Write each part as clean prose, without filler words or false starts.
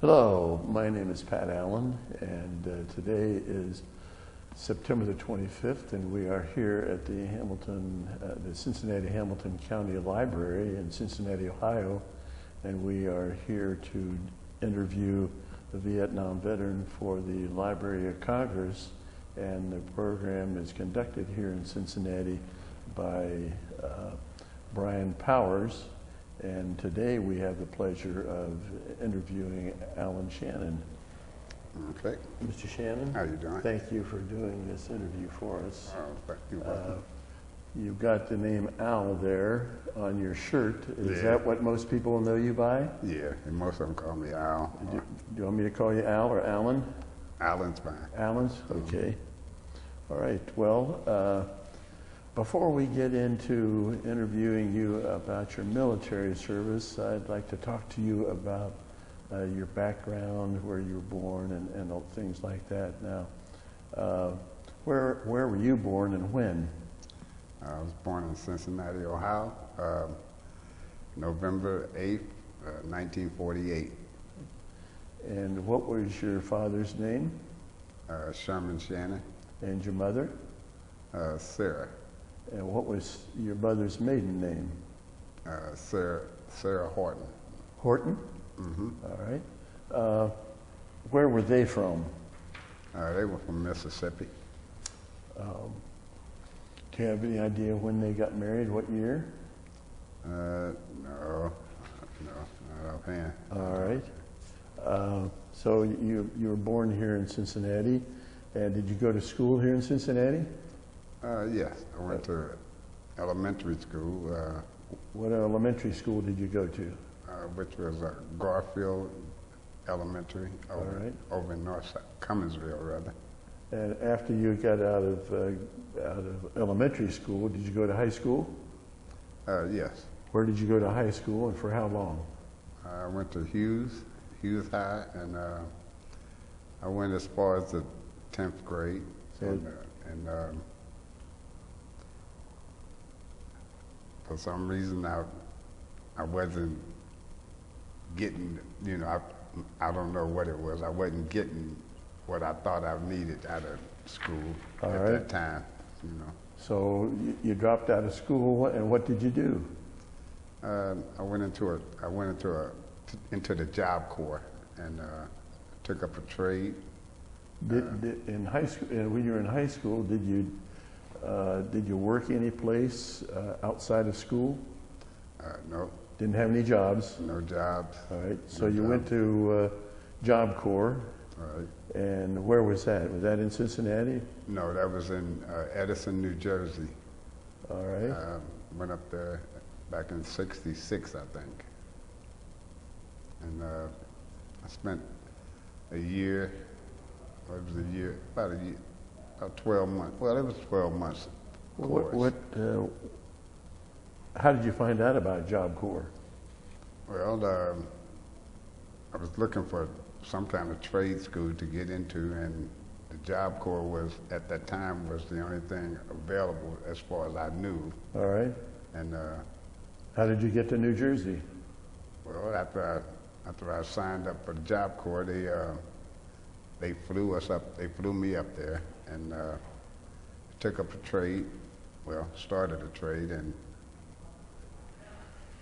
Hello, my name is Pat Allen, and today is September the 25th, and we are here at the Cincinnati Hamilton County Library in Cincinnati, Ohio, and we are here to interview the Vietnam veteran for the Library of Congress, and the program is conducted here in Cincinnati by Brian Powers. And today we have the pleasure of interviewing Alan Shannon. Okay. Mr. Shannon. How you doing? Thank you for doing this interview for us. Thank you. You've got the name Al there on your shirt. Is Yeah. that what most people know you by? Yeah, and most of them call me Al. Do you want me to call you Al or Alan? Alan's fine. Alan's? Okay. All right. Well, before we get into interviewing you about your military service, I'd like to talk to you about your background, where you were born, and things like that. Now, where were you born and when? I was born in Cincinnati, Ohio, November 8th, 1948. And what was your father's name? Shannon. And your mother? Sarah. And what was your mother's maiden name? Sarah Horton. Horton? Mm-hmm. All right. Where were they from? They were from Mississippi. Do you have any idea when they got married? What year? No, not offhand. All right. So you were born here in Cincinnati, and did you go to school here in Cincinnati? Yes, I went to elementary school. What elementary school did you go to? Which was Garfield Elementary over in North Cumminsville, rather. And after you got out of elementary school, did you go to high school? Yes. Where did you go to high school, and for how long? I went to Hughes High, and I went as far as the 10th grade. So and for some reason, I wasn't getting, I don't know what it was. I wasn't getting what I thought I needed out of school at that time, So you dropped out of school, and what did you do? I went into the Job Corps and took up a trade. In high school, when you were in high school, did you work any place outside of school? No. Didn't have any jobs? No jobs. All right. So you went to Job Corps. All right. And where was that? Was that in Cincinnati? No, that was in Edison, New Jersey. All right. Went up there back in '66, I think. And I spent a year, about 12 months. Well, it was 12 months course. How did you find out about Job Corps? Well, I was looking for some kind of trade school to get into, and the Job Corps was, at that time, was the only thing available as far as I knew. All right. And how did you get to New Jersey? Well, after I signed up for the Job Corps, they flew us up. They flew me up there and took up a trade. Well, started a trade. And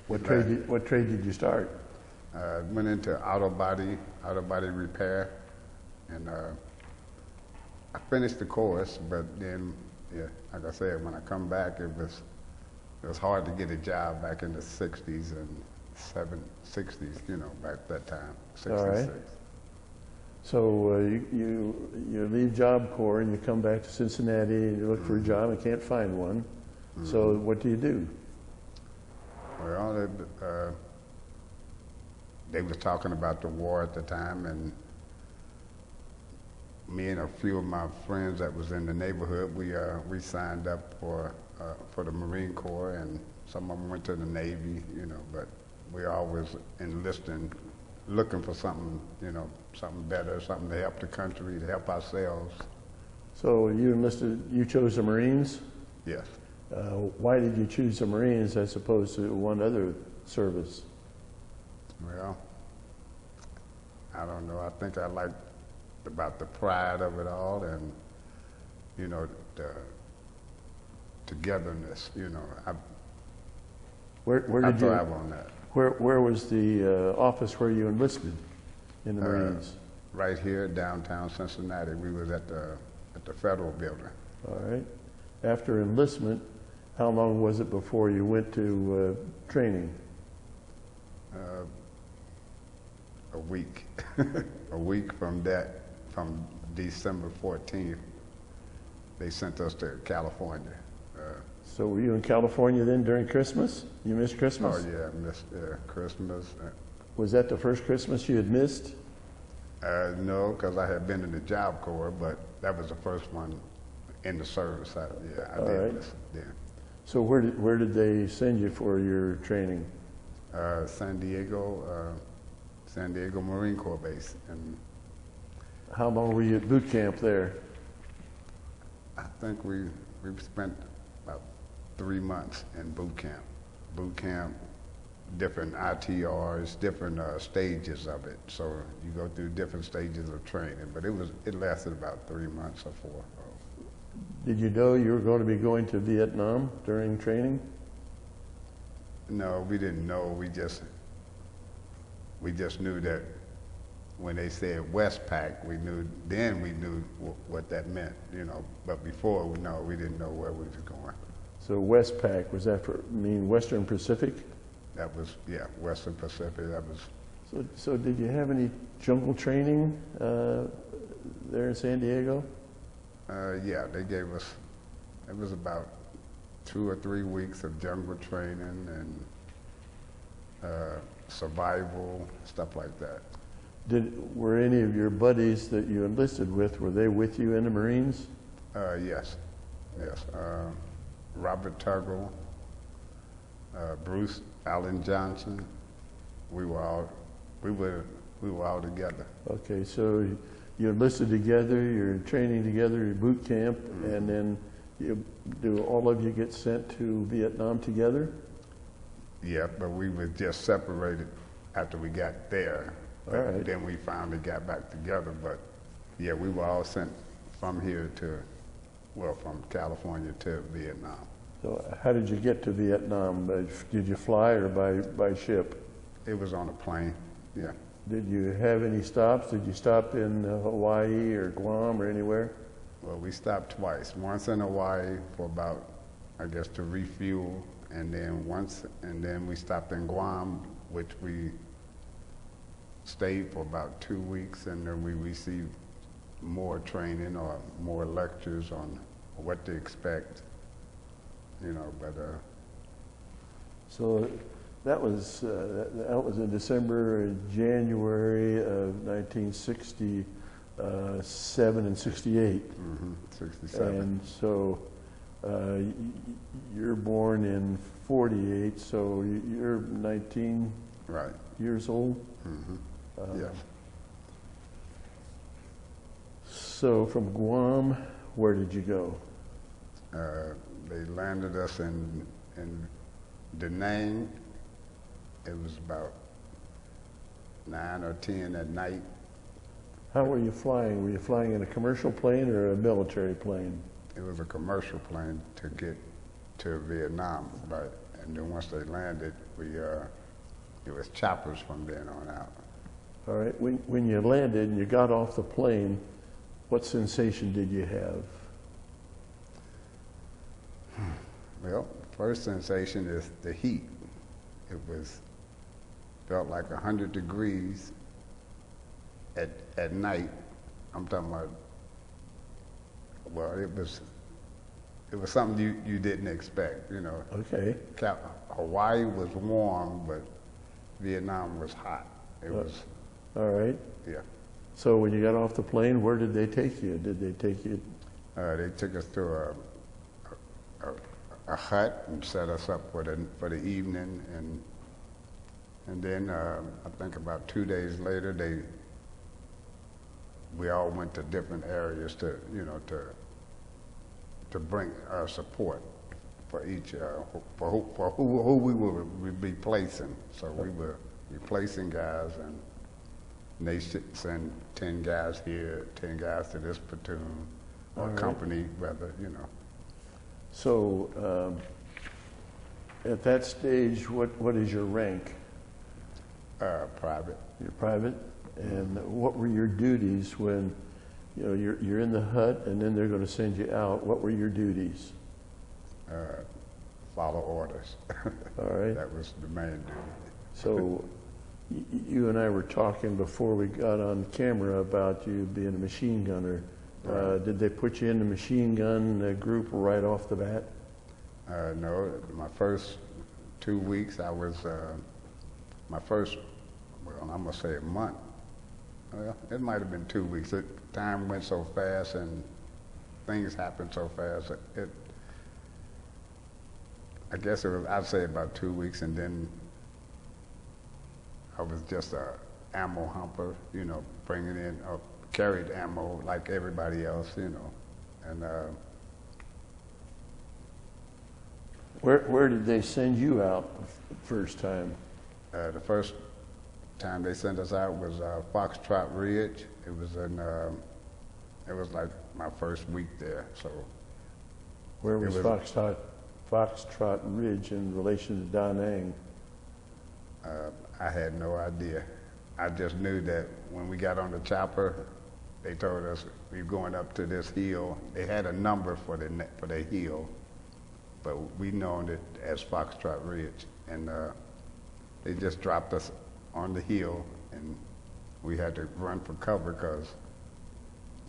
what trade did you start? Went into auto body repair, and I finished the course. But then, yeah, like I said, when I come back, it was hard to get a job back in the '60s and '60s, back that time, '66. All right. So you leave Job Corps and you come back to Cincinnati and you look for a job and can't find one. Mm-hmm. So what do you do? Well, they was talking about the war at the time, and me and a few of my friends that was in the neighborhood, we signed up for the Marine Corps, and some of them went to the Navy, but we always enlisting, looking for something, something better, something to help the country, to help ourselves. So you chose the Marines? Yes. Why did you choose the Marines as opposed to one other service? Well, I I don't know. I think I liked about the pride of it all, and you know, the togetherness. You know, Where I did you? thrive on that. Where was the office where you enlisted in the Marines? Right here, downtown Cincinnati. We was at the Federal Building. All right. After enlistment, how long was it before you went to training? A week. A week from December 14th, they sent us to California. So were you in California then during Christmas? You missed Christmas? Oh yeah, missed Christmas. Was that the first Christmas you had missed? No, because I had been in the Job Corps, but that was the first one in the service. I did miss it then. So where did they send you for your training? San Diego Marine Corps Base. And How long were you at boot camp there? I think we spent about 3 months in boot camp. Boot camp, different ITRs, different stages of it. So you go through different stages of training, but it lasted about 3 months or 4. Did you know you were going to be going to Vietnam during training? No, we didn't know. We just knew that when they said Westpac, we knew what that meant, you know. But before, no, we didn't know where we was going. So Westpac, was that mean Western Pacific? That was, yeah, Western Pacific. That was. So did you have any jungle training there in San Diego? Yeah, they gave us. It was about 2 or 3 weeks of jungle training and survival, stuff like that. Were any of your buddies that you enlisted with, were they with you in the Marines? Yes. Robert Tuggle, Bruce Allen Johnson. We were all together. Okay, so you enlisted together, you're training together, you boot camp, and then do all of you get sent to Vietnam together? Yeah, but we were just separated after we got there. All right. Then we finally got back together. But yeah, we were all sent from here from California to Vietnam. So how did you get to Vietnam? Did you fly or by ship? It was on a plane, yeah. Did you have any stops? Did you stop in Hawaii or Guam or anywhere? Well, we stopped twice. Once in Hawaii for about, I guess, to refuel, and then we stopped in Guam, which we stayed for about 2 weeks, and then we received more training or more lectures on what to expect, you know. But so that was in December and January of 1967 and 68. 67. And so you're born in 48, so you're 19 years old? Yes. So from Guam, where did you go? They landed us in Da Nang. It was about 9 or 10 at night. How were you flying? Were you flying in a commercial plane or a military plane? It was a commercial plane to get to Vietnam, and then once they landed, it was choppers from then on out. All right. When you landed and you got off the plane, what sensation did you have? Well, first sensation is the heat. It felt like 100 degrees at night. I'm talking about. Well, it was something you didn't expect, you know. Okay. Hawaii was warm, but Vietnam was hot. It was. All right. Yeah. So when you got off the plane, where did they take you? Did they take you? They took us to a hut and set us up for the evening, and then I think about 2 days later we all went to different areas to bring our support for each for who we were replacing. So we were replacing guys, and And they send 10 guys here, 10 guys to this platoon, or All right. company, rather, you know. So at that stage, what is your rank? Private. You're private? And what were your duties when, you know, you're in the hut and then they're going to send you out? What were your duties? Follow orders. All right. That was the main duty. So you and I were talking before we got on camera about you being a machine gunner. Right. Did they put you in the machine gun group right off the bat? No, my first 2 weeks, I was, my first, well, I'm gonna say a month. Well, it might have been 2 weeks. Time went so fast and things happened so fast. I guess it was, I'd say about 2 weeks, and then I was just a ammo humper, you know, bringing in, carried ammo like everybody else, you know, and Where did they send you out first time? the first time they sent us out was Foxtrot Ridge. It was in, it was like my first week there. So Where was Foxtrot Ridge in relation to Da Nang? I had no idea. I just knew that when we got on the chopper, they told us we were going up to this hill. They had a number for the hill, but we known it as Foxtrot Ridge, and they just dropped us on the hill, and we had to run for cover because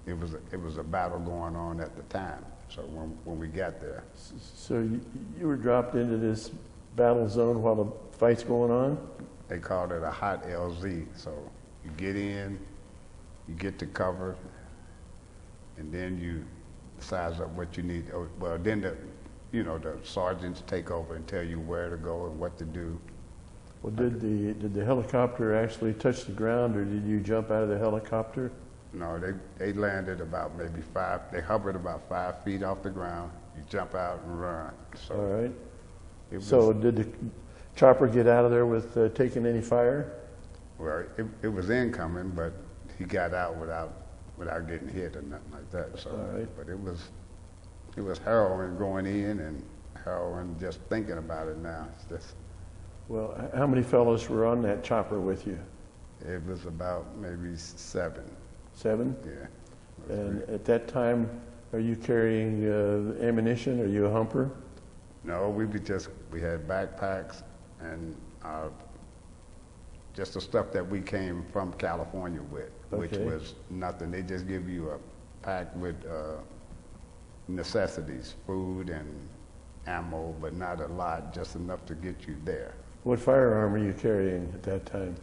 it was a battle going on at the time. So when we got there, So you were dropped into this battle zone while the fight's going on? they called it a hot LZ. So you get in, you get to cover, and then you size up what you need. Well, then the sergeants take over and tell you where to go and what to do. Well, did the helicopter actually touch the ground, or did you jump out of the helicopter? No, they landed about maybe they hovered about 5 feet off the ground. You jump out and run. So All right. it was, So did the chopper get out of there with taking any fire? well, it was incoming, but he got out without getting hit or nothing like that. So, All right. but it was harrowing going in and harrowing just thinking about it now. It's just, Well, how many fellows were on that chopper with you? it was about maybe 7. 7? Yeah. And at that time, are you carrying ammunition? Are you a humper? No, we had backpacks and just the stuff that we came from California with, which Okay. was nothing. They just give you a pack with necessities, food and ammo, but not a lot, just enough to get you there. What firearm are you carrying at that time?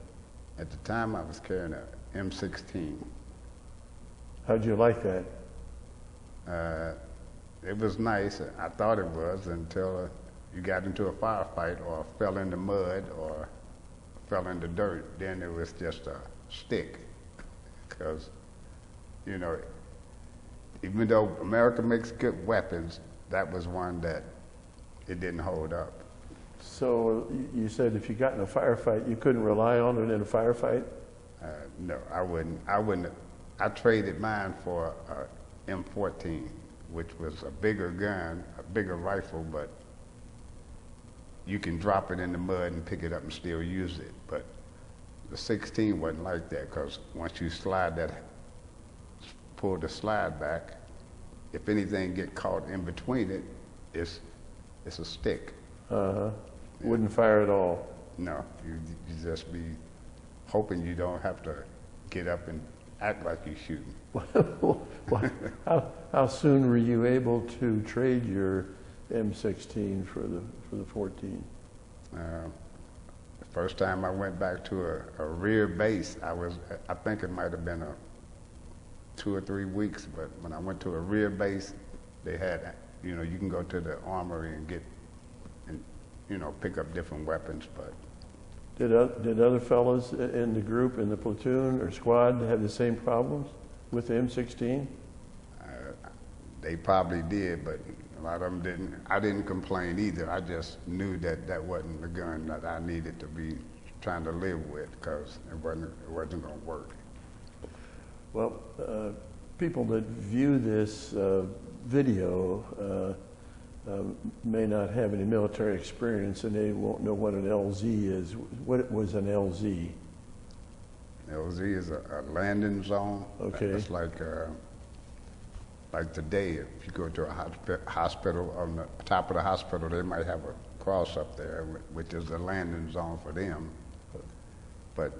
At the time, I was carrying a M16. How'd you like that? It was nice. I thought it was until you got into a firefight or fell in the mud or fell in the dirt. Then it was just a stick. Because, you know, even though America makes good weapons, that was one that it didn't hold up. So you said if you got in a firefight, you couldn't rely on it in a firefight? No, I wouldn't. I traded mine for a M14, which was a bigger gun, a bigger rifle, but you can drop it in the mud and pick it up and still use it. But the 16 wasn't like that, because once you pull the slide back, if anything get caught in between it, it's a stick. Uh-huh. Wouldn't fire at all. No, you just be hoping you don't have to get up and act like you're shooting. How soon were you able to trade your M16 for the 14? The first time I went back to a rear base, I think it might have been 2 or 3 weeks, but when I went to a rear base, they had, you can go to the armory and pick up different weapons, but Did other fellows in the group, in the platoon or squad, have the same problems with the M16? they probably did, but a lot of them didn't. I didn't complain either. I just knew that wasn't the gun that I needed to be trying to live with, because it wasn't going to work. Well, people that view this video may not have any military experience, and they won't know what an LZ is. What was an LZ? LZ is a landing zone. Okay. It's like today, if you go to a hospital, on the top of the hospital, they might have a cross up there, which is a landing zone for them. But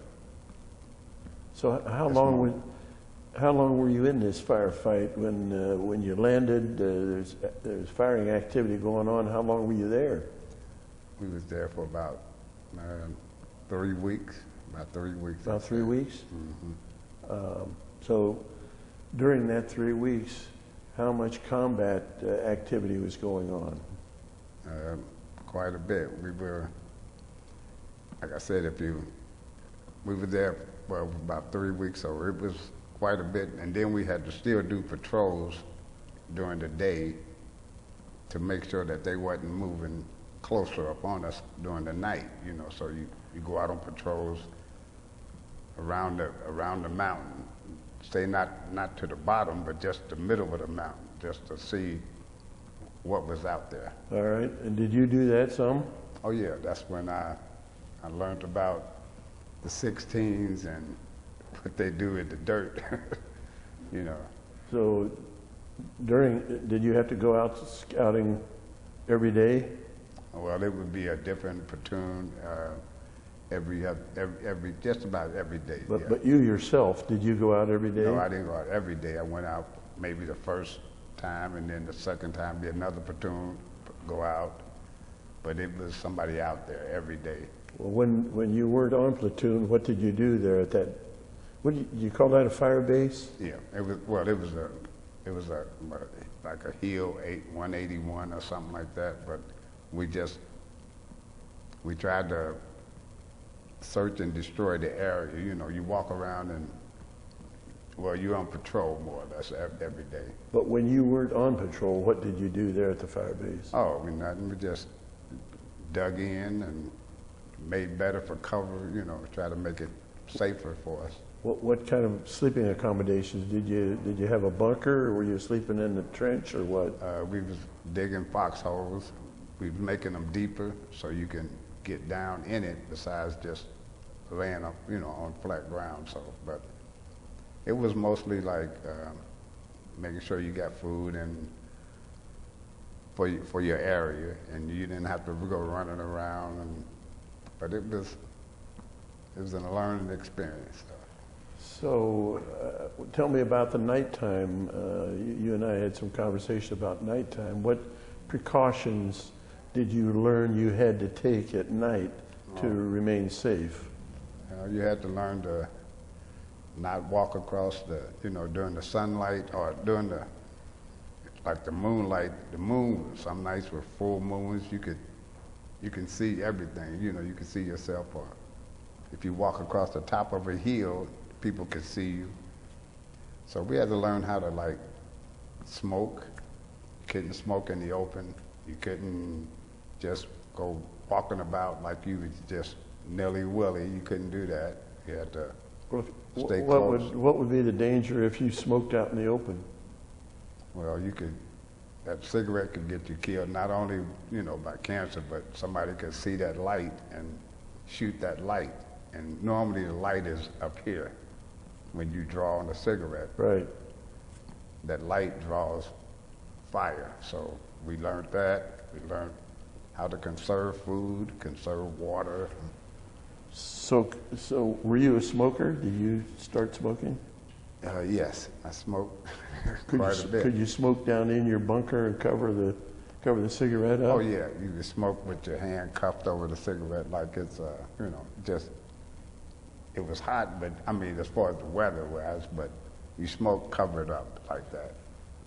so how long were you in this firefight when you landed? There's firing activity going on. How long were you there? We was there for about 3 weeks. About 3 weeks. About 3 weeks? Mm-hmm. So during that 3 weeks, how much combat activity was going on? Quite a bit. We were, like I said, we were there for about 3 weeks, so it was quite a bit. And then we had to still do patrols during the day to make sure that they wasn't moving closer up on us during the night, you know. So you go out on patrols around the mountain, stay not to the bottom, but just the middle of the mountain, just to see what was out there. All right. And did you do that some? Oh yeah, that's when I learned about the 16s and what they do in the dirt, you know. So did you have to go out scouting every day? Well, it would be a different platoon just about every day. But, yeah. but you yourself, did you go out every day? No, I didn't go out every day. I went out maybe the first time, and then the second time be another platoon go out. But it was somebody out there every day. Well, when you weren't on platoon, what did you do there at that? What do you call that, a fire base? Yeah, it was like a hill 181 or something like that. But we tried to search and destroy the area. You know, you walk around and, well, you're on patrol more or less every day. But when you weren't on patrol, what did you do there at the fire base? Oh, nothing. We just dug in and made better for cover, you know, try to make it safer for us. What kind of sleeping accommodations? Did you have a bunker, or were you sleeping in the trench, or what? We was digging foxholes. We was making them deeper so you can get down in it besides just laying up, you know, on flat ground. So, but it was mostly like making sure you got food and for your area, and you didn't have to go running around. But it was a learning experience. So tell me about the nighttime. You and I had some conversation about nighttime. What precautions did you learn you had to take at night to remain safe? You had to learn to not walk across during the sunlight or during the moonlight. The moon, some nights were full moons. You can see everything, you know, you can see yourself. Or if you walk across the top of a hill, people could see you. So we had to learn how to smoke. You couldn't smoke in the open. You couldn't just go walking about like you was just nilly-willy. You couldn't do that. You had to stay close. What would be the danger if you smoked out in the open? Well, that cigarette could get you killed, not only, you know, by cancer, but somebody could see that light and shoot that light. And normally the light is up here when you draw on a cigarette. Right. That light draws fire. So we learned that. We learned how to conserve food, conserve water. So were you a smoker? Did you start smoking? Yes, I smoked quite a bit. Could you smoke down in your bunker and cover the cigarette up? Oh yeah, you could smoke with your hand cupped over the cigarette like it's, you know, just, it was hot, but I mean, as far as the weather was, but you smoke covered up like that.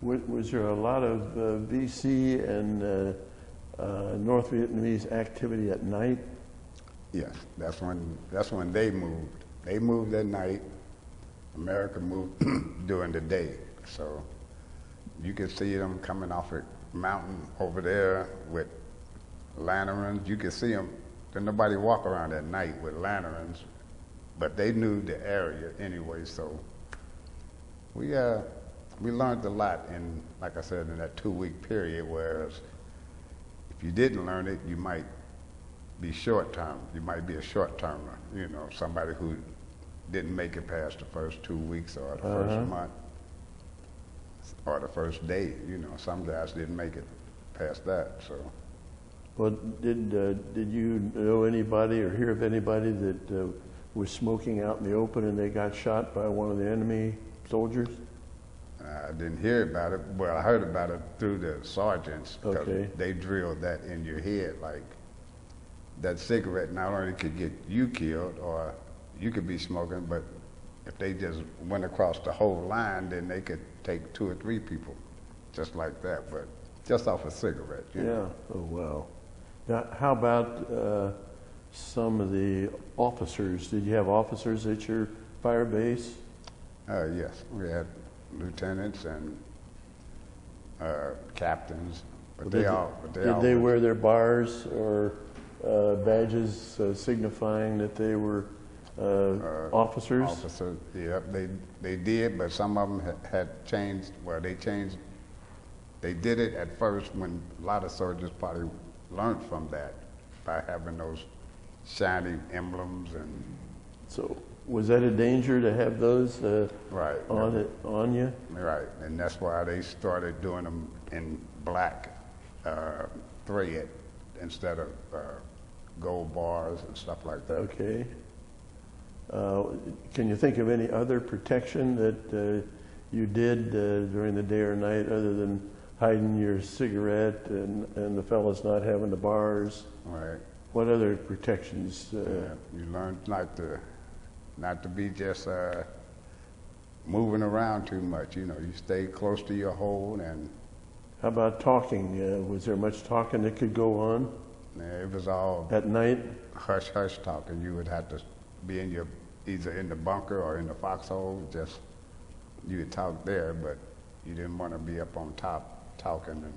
Was there a lot of VC and North Vietnamese activity at night? Yes, that's when they moved. They moved at night. America moved during the day. So you could see them coming off a mountain over there with lanterns. You could see them Didn't nobody walk around at night with lanterns, but they knew the area anyway. So we learned a lot in, like I said, in that 2-week period. Whereas if you didn't learn it, you might be short-term. You might be a short-termer. You know, somebody who didn't make it past the first 2 weeks or the first month or the first day. You know, some guys didn't make it past that. So. Well, did you know anybody or hear of anybody that was smoking out in the open and they got shot by one of the enemy soldiers? I didn't hear about it. Well, I heard about it through the sergeants. Okay. They drilled that in your head, like that cigarette not only could get you killed or you could be smoking, but if they just went across the whole line, then they could take 2 or 3 people just like that, but just off a cigarette. You know? Oh, wow. Now, how about some of the officers? Did you have officers at your fire base? Yes, we had lieutenants and captains, but Did they wear their bars or badges signifying that they were officers? Officers, yeah, they did, but some of them had changed. Well, they changed. They did it at first when a lot of soldiers probably learned from that by having those shiny emblems and. So was that a danger to have those right on you? Right, and that's why they started doing them in black thread instead of gold bars and stuff like that. Okay. Can you think of any other protection that you did during the day or night other than hiding your cigarette and the fellas not having the bars? Right. What other protections? You learn not to be just moving around too much. You know, you stay close to your hole. And how about talking? Was there much talking that could go on? It was all at night. Hush, hush talking. You would have to be in your either in the bunker or in the foxhole. Just you would talk there, but you didn't want to be up on top talking. And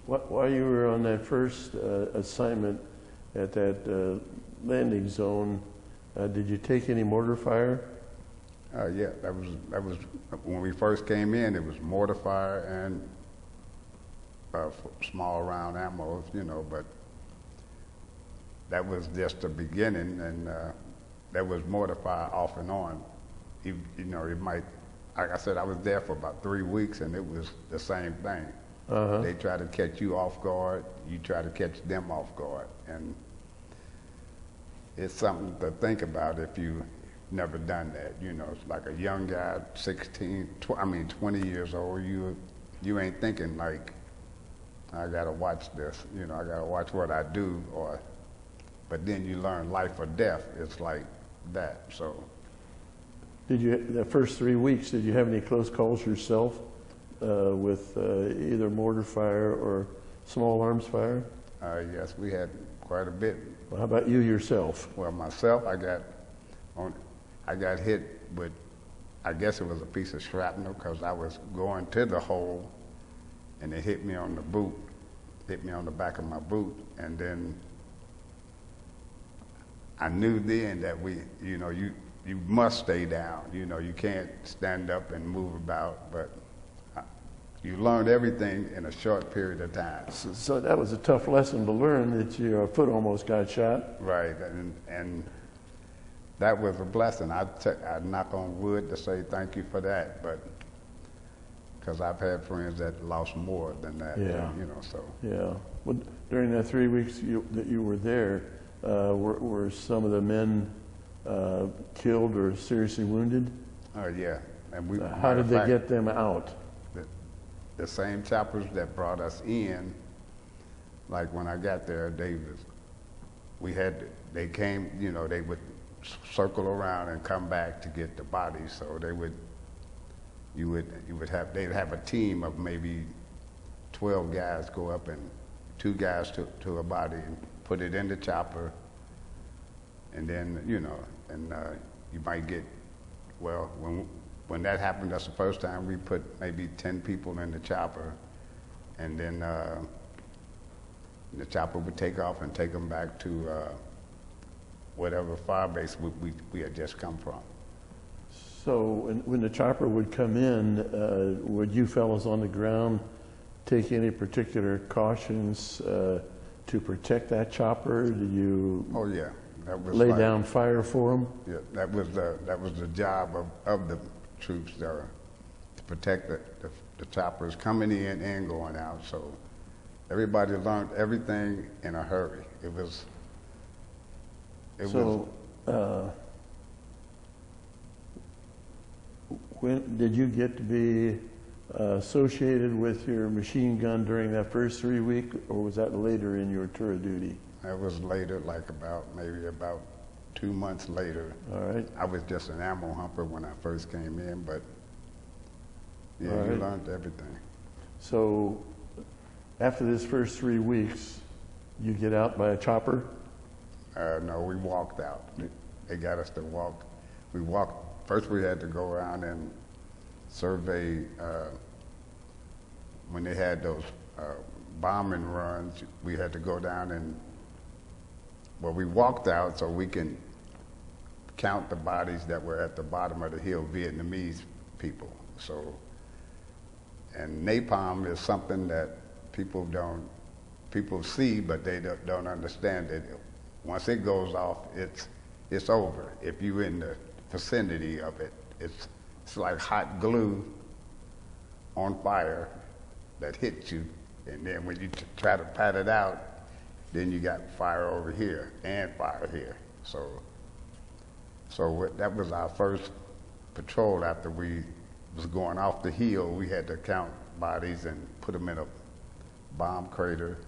while you were on that first assignment at that landing zone, did you take any mortar fire? Yeah, that was when we first came in. It was mortar fire and small round ammo, you know. But that was just the beginning, and that was mortar fire off and on. You know, it might. Like I said, I was there for about 3 weeks, and it was the same thing. They try to catch you off guard, you try to catch them off guard, and it's something to think about if you never done that. You know, it's like a young guy, 20 years old. You ain't thinking like, I gotta watch this. You know, I gotta watch what I do. But then you learn life or death. It's like that. So. Did you the first 3 weeks? Did you have any close calls yourself with either mortar fire or small arms fire? Yes, we had quite a bit. Well, how about you yourself? Well, myself, I got hit with, I guess it was a piece of shrapnel because I was going to the hole, and it hit me on the boot, hit me on the back of my boot, and then I knew then that you must stay down. You know, you can't stand up and move about, but you learned everything in a short period of time. So that was a tough lesson to learn, that your foot almost got shot. Right, and that was a blessing. I knock on wood to say thank you for that, but because I've had friends that lost more than that. Yeah. You know, so. Yeah. Well, during that 3 weeks that you were there, were some of the men killed or seriously wounded? Oh yeah. And how did they get them out? The same choppers that brought us in, like when I got there, they came, you know, they would circle around and come back to get the bodies. So they'd have a team of maybe 12 guys go up, and 2 guys to a body and put it in the chopper, and then, you know, and you might get, well, when that happened, that's the first time we put maybe 10 people in the chopper, and then the chopper would take off and take them back to whatever fire base we had just come from. So when the chopper would come in, would you fellows on the ground take any particular cautions to protect that chopper? Do you Oh yeah, that was lay down fire for them? Yeah, that was the job of the troops to protect the choppers coming in and going out. So everybody learned everything in a hurry. When did you get to be associated with your machine gun during that first 3 weeks, or was that later in your tour of duty? That was later, like maybe about 2 months later. All right. I was just an ammo humper when I first came in, but yeah, All you right. learned everything. So after this first 3 weeks, you get out by a chopper? No, we walked out. They got us to walk. We walked. First, we had to go around and survey. When they had those bombing runs, we had to go down and, well, we walked out so we can count the bodies that were at the bottom of the hill, Vietnamese people. So, and napalm is something that people see, but they don't understand it. Once it goes off, it's over. If you're in the vicinity of it, it's like hot glue on fire that hits you, and then when you try to pat it out, then you got fire over here and fire here. So that was our first patrol after we was going off the hill. We had to count bodies and put them in a bomb crater.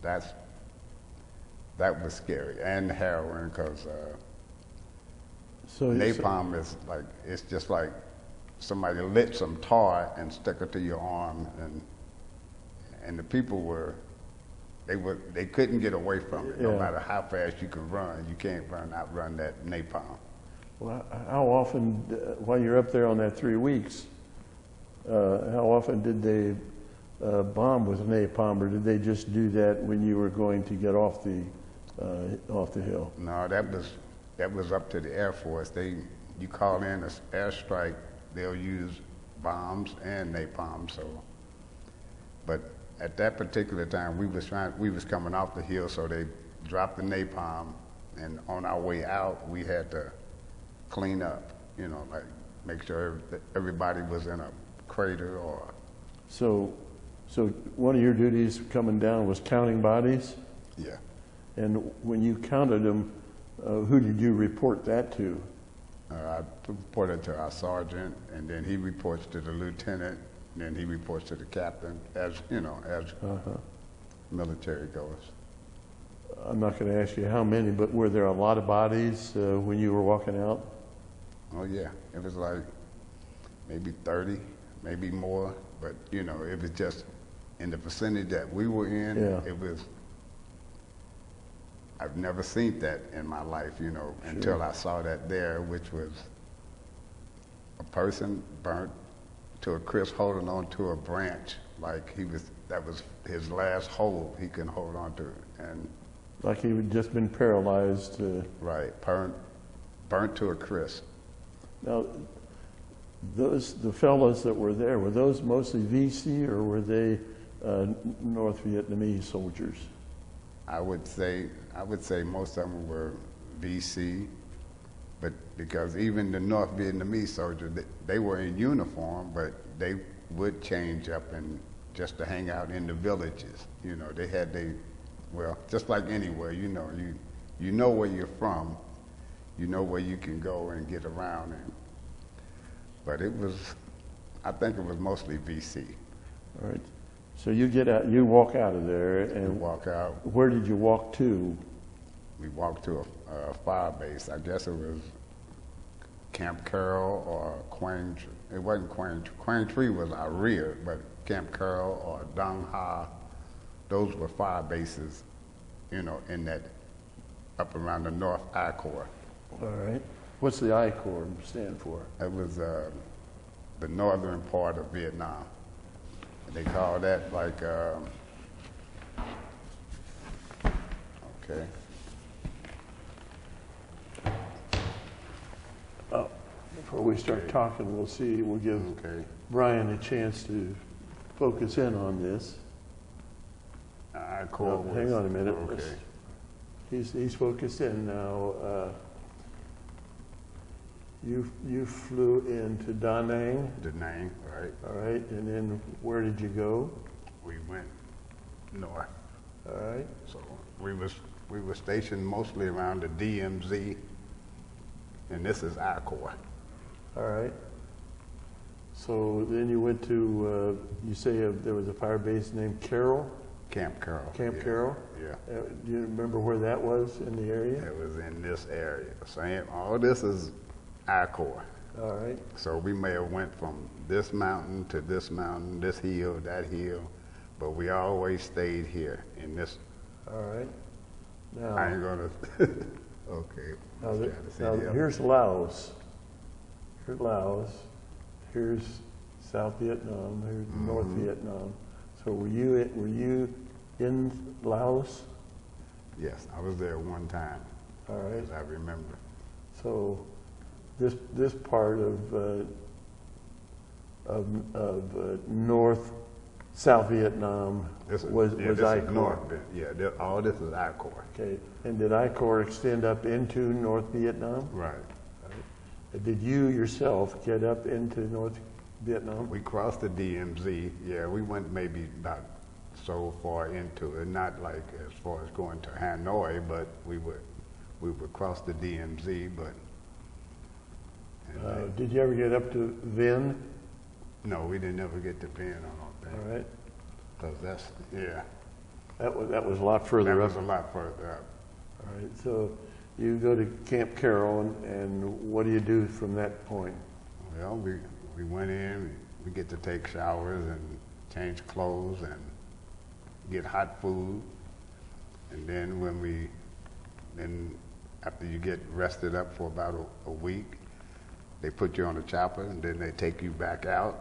That was scary and harrowing, because napalm is like, it's just like somebody lit some tar and stuck it to your arm, and the people they couldn't get away from it. No matter how fast you can run, you can't outrun that napalm. Well, how often, while you're up there on that 3 weeks, how often did they bomb with napalm, or did they just do that when you were going to get off the hill? No, that was up to the Air Force. You call in an airstrike, they'll use bombs and napalm. So, but at that particular time, we was coming off the hill, so they dropped the napalm, and on our way out, we had to clean up. Like make sure everybody was in a crater or. So one of your duties coming down was counting bodies? Yeah. And when you counted them, who did you report that to? I reported to our sergeant, and then he reports to the lieutenant, and then he reports to the captain, as military goes. I'm not going to ask you how many, but were there a lot of bodies when you were walking out? Oh yeah, it was like maybe 30, maybe more, but it was just in the vicinity that we were in. Yeah. It was. I've never seen that in my life, Sure. until I saw that there, which was a person burnt to a crisp, holding on to a branch, like that was his last hold he can hold on to, and like he had just been paralyzed. Right, burnt to a crisp. Now, the fellows that were there, were those mostly VC, or were they North Vietnamese soldiers? I would say most of them were VC, but because even the North Vietnamese soldiers, they were in uniform, but they would change up and just to hang out in the villages. They had well, just like anywhere, you know where you're from, you know where you can go and get around, but I think it was mostly VC. All right. So you get out, you walk out of there, and we walk out. Where did you walk to? We walked to a fire base. I guess it was Camp Carroll or Quang. It wasn't Quang. Quang Tree was our rear, but Camp Carroll or Dong Ha, those were fire bases, in that up around the North I Corps. All right. What's the I Corps stand for? It was the northern part of Vietnam. They call that like, okay. before we start Okay. talking, we'll give Okay. Brian a chance to focus in on this. Corps was, Hang on a minute. Okay. He's focused in now. You flew into Da Nang, The name, right? all right, and then where did you go? We went north. All right, So we were stationed mostly around the DMZ, and this is our corps. all right. So then you went to, you say there was a fire base named Carroll, Camp Carroll. Camp yeah. Carroll? Yeah. Do you remember where that was in the area? It was in this area. Same. All this is our corps. All right, So we may have went from this mountain to this mountain, this hill, that hill, but we always stayed here in this. all right. I ain't Now, gonna. Okay. now, Let's the- try to see now the other. here's Laos. Here's Laos. Here's South Vietnam. Here's North Vietnam. So were you in Laos? Yes, I was there one time, All right. as I remember. So this part of North South Vietnam This is, was this I is North. Yeah, all this is our corps. Okay, and did I Corps extend up into North Vietnam? Right. Did you yourself get up into North Vietnam? We crossed the DMZ. Yeah, we went maybe about so far into it, not like as far as going to Hanoi, but we would cross the DMZ. But and Did you ever get up to Vinh? no, we didn't ever get to Vinh, I don't think, All right, because that's that was a lot further that up. was a lot further up. All right, so you go to Camp Carroll, and what do you do from that point? Well, we went in. We get to take showers and change clothes and get hot food, and then then after you get rested up for about a week, they put you on a chopper, and then they take you back out,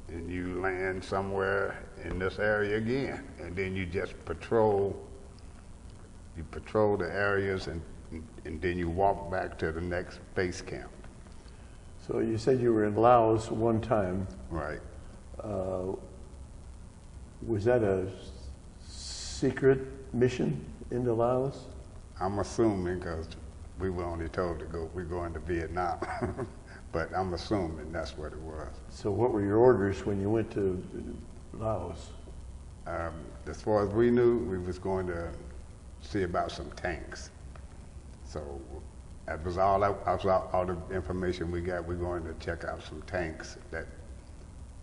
and you land somewhere in this area again, and then you just patrol. You patrol the areas, and then you walk back to the next base camp. So you said you were in Laos one time. Right. Was that a secret mission into Laos? I'm assuming because we were only told to go. We're going to Vietnam, but I'm assuming that's what it was. So what were your orders when you went to Laos? As far as we knew, we was going to see about some tanks. So that was all the information we got. We're going to check out some tanks that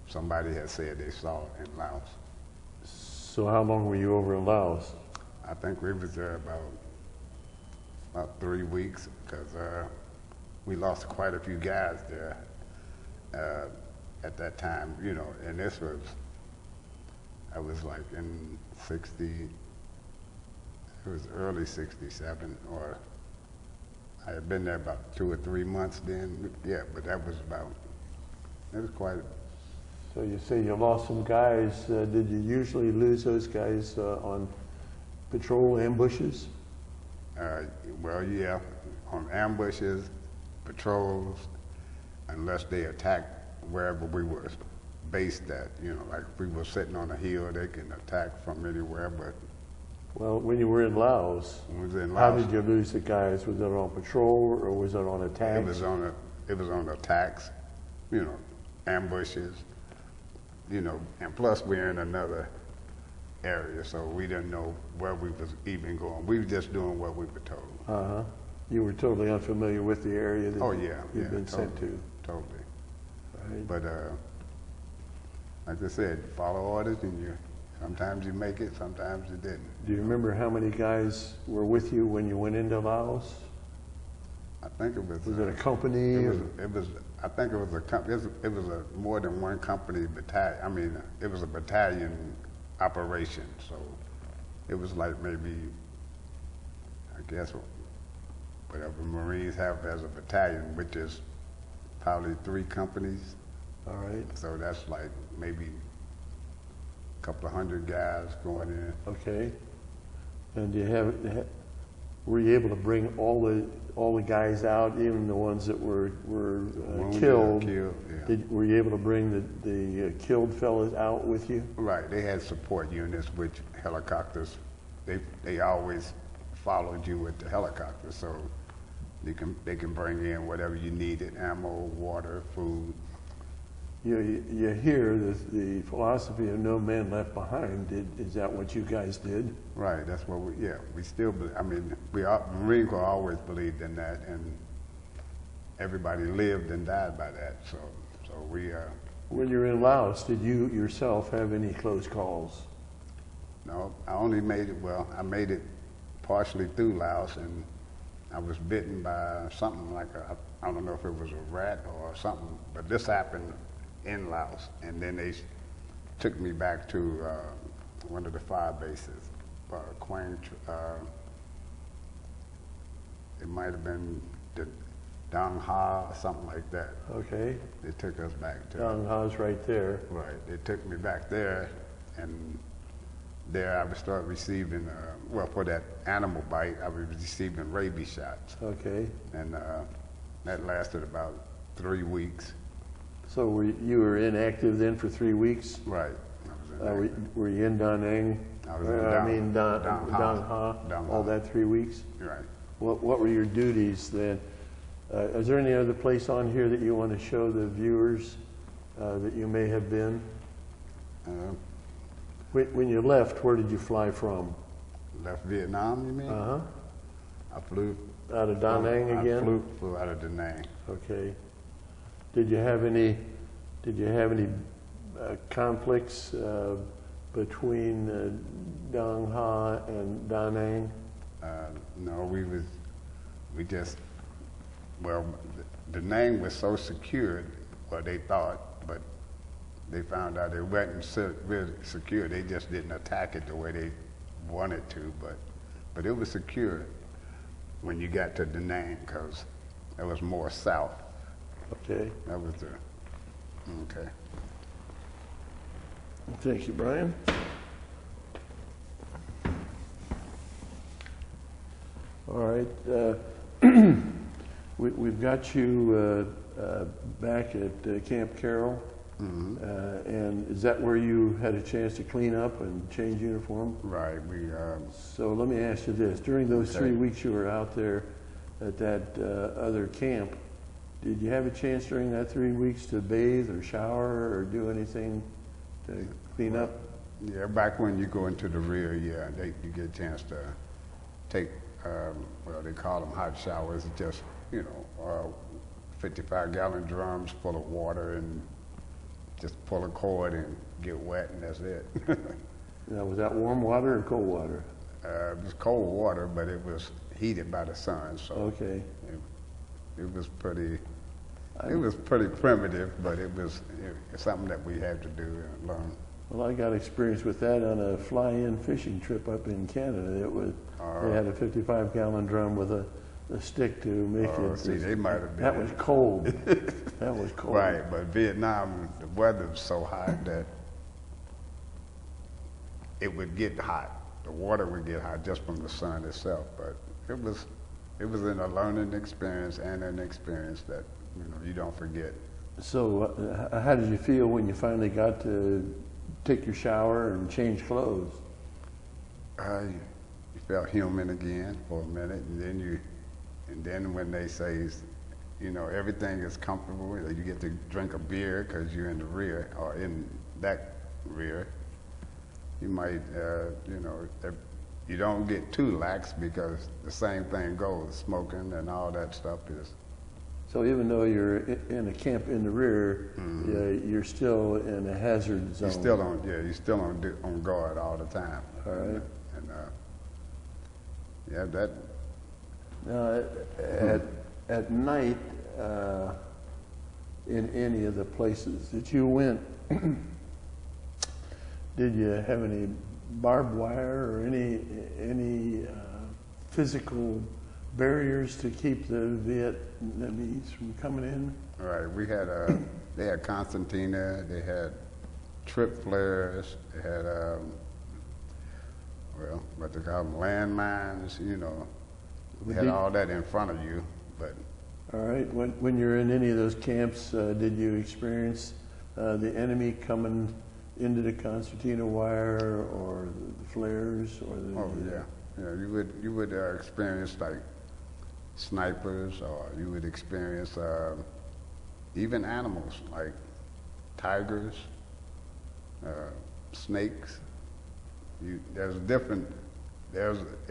somebody had said they saw in Laos. So how long were you over in Laos? I think we was there about 3 weeks because we lost quite a few guys there at that time, and I was like in 60, it was early 67, or I had been there about 2 or 3 months then. Yeah, but it was quite. So you say you lost some guys. Did you usually lose those guys on patrol ambushes? Well, yeah, on ambushes, patrols, unless they attacked wherever we were based at. Like if we were sitting on a hill, they can attack from anywhere. But Well, when you were in Laos, when we was in how Laos, did you lose the guys? Was it on patrol or was it on attacks? it was on attacks, ambushes, and plus we're in another area, so we didn't know where we was even going. We were just doing what we were told. Uh-huh. You were totally unfamiliar with the area that Oh yeah, you'd been sent to. Totally. Right. But like I said, follow orders, and sometimes you make it, sometimes you didn't. Do you remember how many guys were with you when you went into Laos? I think it was. Was it a company? It was. I think it was a company. It was a more than one company battalion. I mean, it was a battalion operation. So it was like maybe, I guess, whatever Marines have as a battalion, which is probably 3 companies. All right. So that's like maybe a couple of hundred guys going in. Okay. And do were you able to bring all the guys out, even the ones that were Wounded or killed? killed, yeah. Were you able to bring the killed fellas out with you? Right, they had support units, which helicopters, they always followed you with the helicopter, so they can bring in whatever you needed, ammo, water, food. You hear the philosophy of no man left behind. Is that what you guys did? Right, that's what we still, I mean, the Marine Corps always believed in that, and everybody lived and died by that, so we... When you're in Laos, did you yourself have any close calls? No, I only made it, I made it partially through Laos, and I was bitten by something like I don't know if it was a rat or something, but this happened in Laos, and then they took me back to one of the fire bases, Quang, it might have been the Dong Ha or something like that. Okay. They took us back to. Dong Ha's right there. Right, they took me back there, and there I would start receiving, for that animal bite, I was receiving rabies shots. Okay. And that lasted about 3 weeks. So you were inactive then for 3 weeks? Right. Were you in Da Nang? I was in Dong Ha, all that 3 weeks? Right. What were your duties then? Is there any other place on here that you want to show the viewers that you may have been? When you left, where did you fly from? Left Vietnam, you mean? Uh-huh. I flew. Out of Da Nang again? I flew out of Da Nang. Okay. Did you have any conflicts between Dong Ha and Da Nang? No, Da Nang was so secured, well, they thought, but they found out it wasn't really secure. They just didn't attack it the way they wanted to, but it was secure when you got to Da Nang, because it was more south. Okay. That was okay. Thank you, Brian. All right. We've got you back at Camp Carroll. Mm-hmm. And is that where you had a chance to clean up and change uniform? Right. So let me ask you this. During those okay. 3 weeks you were out there at that other camp, did you have a chance during that 3 weeks to bathe or shower or do anything to clean up? Yeah, back when you go into the rear, you get a chance to take, they call them hot showers. It's just, 55-gallon drums full of water, and just pull a cord and get wet, and that's it. Now, was that warm water or cold water? It was cold water, but it was heated by the sun, so okay. It was pretty. It was pretty primitive, but it's something that we had to do and learn. Well, I got experience with that on a fly-in fishing trip up in Canada. They had a 55-gallon drum with a stick to make it. See, they might have been. That was cold. That was cold. Right, but Vietnam, the weather was so hot that it would get hot. The water would get hot just from the sun itself. But it was a learning experience and an experience that you don't forget. So, how did you feel when you finally got to take your shower and change clothes? You felt human again for a minute, and then when they say, everything is comfortable, you get to drink a beer because you're in the rear or in that rear. You might, you don't get too lax because the same thing goes, smoking and all that stuff is. So even though you're in a camp in the rear, mm-hmm. You're still in a hazard zone. You're still on guard all the time. All right. And that. Now, at night, in any of the places that you went, did you have any barbed wire or any physical barriers to keep the Vietnamese from coming in? Right. We had they had concertina. They had trip flares. They had what they call them, landmines. You had all that in front of you, but. All right, when you're in any of those camps, did you experience the enemy coming into the concertina wire or the flares or the? Oh yeah, you would experience like snipers, or you would experience even animals like tigers, snakes. It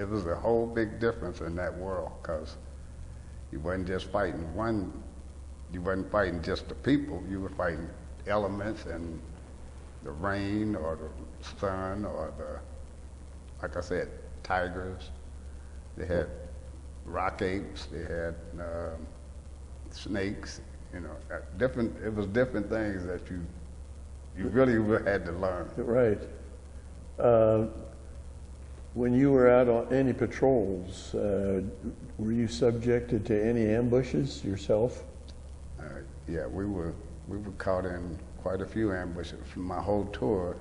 was a whole big difference in that world, because you wasn't just fighting you wasn't fighting just the people, you were fighting elements and the rain or the sun or like I said, tigers. They had rock apes, they had snakes, it was different things that you really had to learn. Right. When you were out on any patrols, were you subjected to any ambushes yourself? Yeah, we were caught in quite a few ambushes. From my whole tour,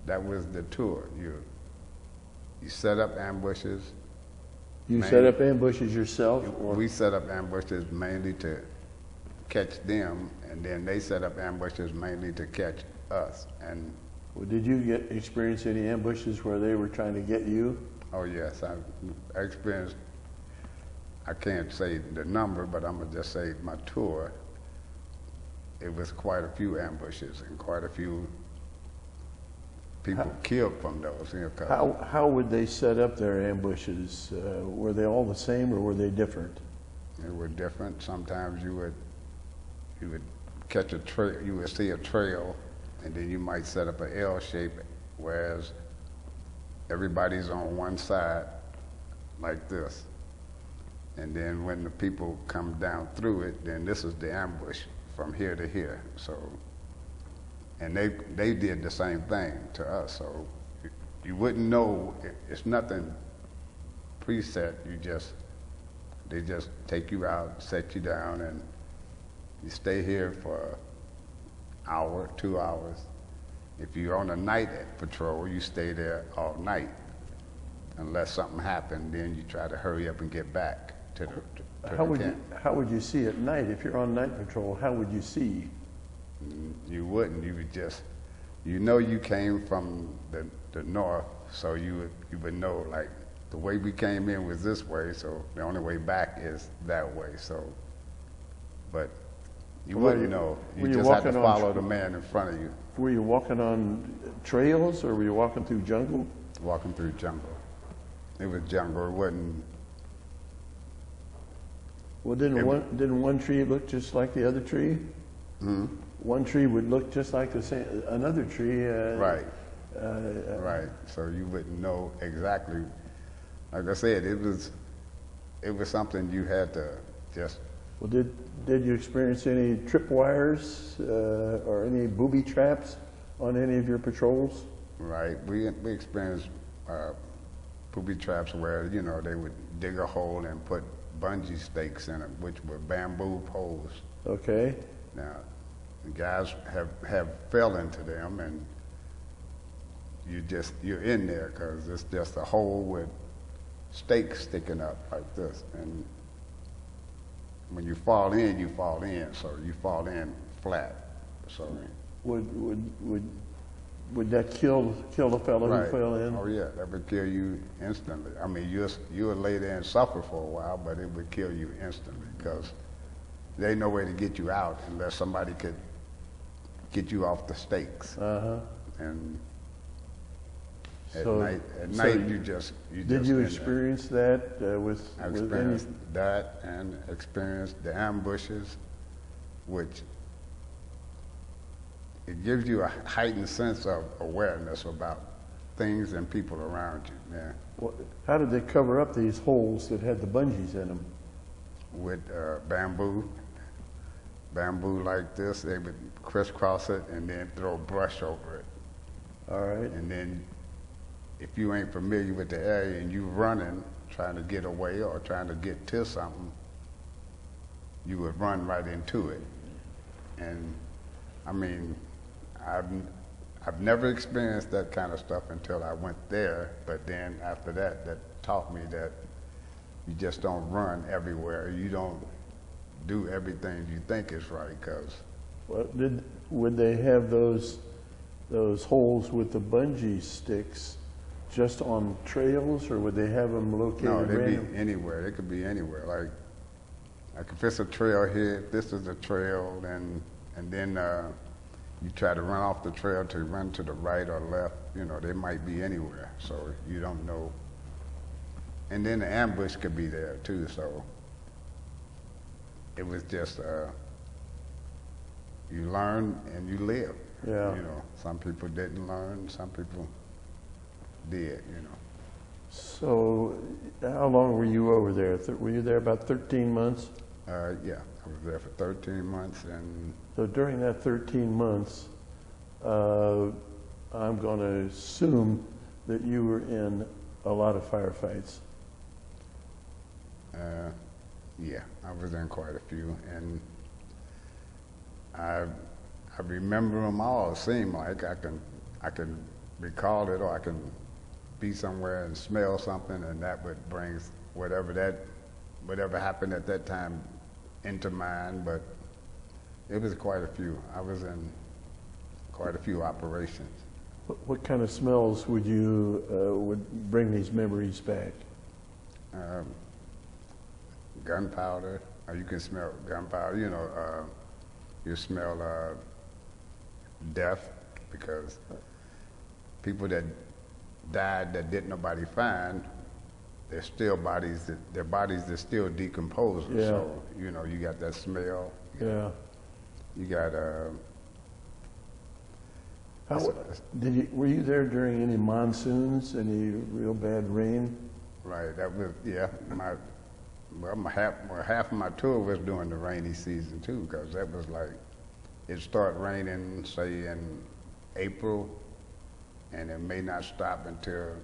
that was the tour. You set up ambushes. You set up ambushes yourself? We set up ambushes mainly to catch them, and then they set up ambushes mainly to catch us. And well, did you experience any ambushes where they were trying to get you? Oh yes, I experienced. I can't say the number, but I'm gonna just say my tour. It was quite a few ambushes and quite a few people killed from those. How would they set up their ambushes? Were they all the same, or were they different? They were different. Sometimes you would catch a trail. You would see a trail, and then you might set up an L shape, whereas everybody's on one side like this. And then when the people come down through it, then this is the ambush from here to here. So, and they did the same thing to us. So you wouldn't know, it's nothing preset. They just take you out, set you down, and you stay here for an hour, 2 hours. If you're on a night patrol, you stay there all night. Unless something happened, then you try to hurry up and get back to the camp. How would you see at night? If you're on night patrol, how would you see? You wouldn't. You would just, you came from the north, so you would know, like, the way we came in was this way, so the only way back is that way. So, but you wouldn't know. You just had to follow the man in front of you. Were you walking on trails, or were you walking through jungle? Walking through jungle. It was jungle. It wasn't. Well, didn't one tree look just like the other tree? Hmm? One tree would look just like another tree. Right. Right. So you wouldn't know exactly. Like I said, it was something you had to just. Well, did you experience any tripwires or any booby traps on any of your patrols? Right. We experienced booby traps where they would dig a hole and put bungee stakes in it, which were bamboo poles. Okay. Now, the guys have fell into them, and you're in there because it's just a hole with stakes sticking up like this, and when you fall in, so you fall in flat. So would that kill the fellow right. who fell in? Oh yeah, that would kill you instantly. I mean, you would lay there and suffer for a while, but it would kill you instantly because there ain't no way to get you out unless somebody could get you off the stakes. And at night you just. Did you experience that with? I experienced that and experienced the ambushes, which it gives you a heightened sense of awareness about things and people around you. Yeah. Well, how did they cover up these holes that had the bungees in them? With bamboo like this. They would crisscross it and then throw brush over it. All right. And then if you ain't familiar with the area and you running, trying to get away or trying to get to something, you would run right into it. And I mean, I've never experienced that kind of stuff until I went there, but then after that taught me that you just don't run everywhere. You don't do everything you think is right, because would they have those holes with the bungee sticks just on trails, or would they have them located no, they'd random? be anywhere. They could be anywhere. Like if it's a trail here, if this is a trail, and then you try to run off the trail to run to the right or left, you know, they might be anywhere. So you don't know. And then the ambush could be there too. So it was just you learn and you live. Yeah. You know, some people didn't learn, some people did. You know. So how long were you over there? Were you there about 13 months? Yeah, I was there for 13 months, and So during that 13 months, I'm going to assume that you were in a lot of firefights. yeah, I was in quite a few, and I remember them all. It seemed like I can recall it, or I can be somewhere and smell something, and that would bring whatever happened at that time into mind. But it was quite a few. I was in quite a few operations. What kind of smells would bring these memories back? Gunpowder. You can smell gunpowder. You know, you smell death, because people that died that didn't nobody find, there's still bodies their bodies are still decomposing. Yeah. So you know, you got that smell. Yeah. You got Were you there during any monsoons, any real bad rain? right. That was half of my tour was during the rainy season too, because that was like it started raining say in April, and it may not stop until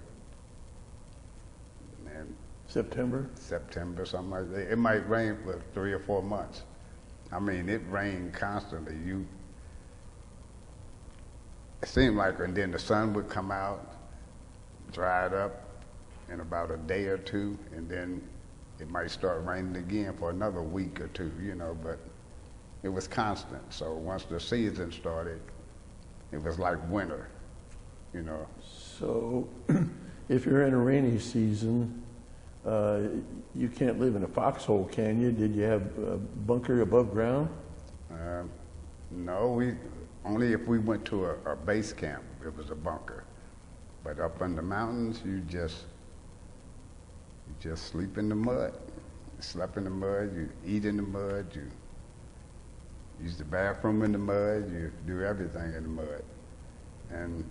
September? September, something like that. It might rain for 3 or 4 months. I mean, it rained constantly. It seemed like, and then the sun would come out, dry it up in about a day or two, and then it might start raining again for another week or two, you know, but it was constant. So once the season started, it was like winter, you know. So if you're in a rainy season, you can't live in a foxhole, can you? Did you have a bunker above ground? No, only if we went to a base camp, it was a bunker. But up in the mountains, you just sleep in the mud. You slept in the mud, you eat in the mud, you use the bathroom in the mud, you do everything in the mud. And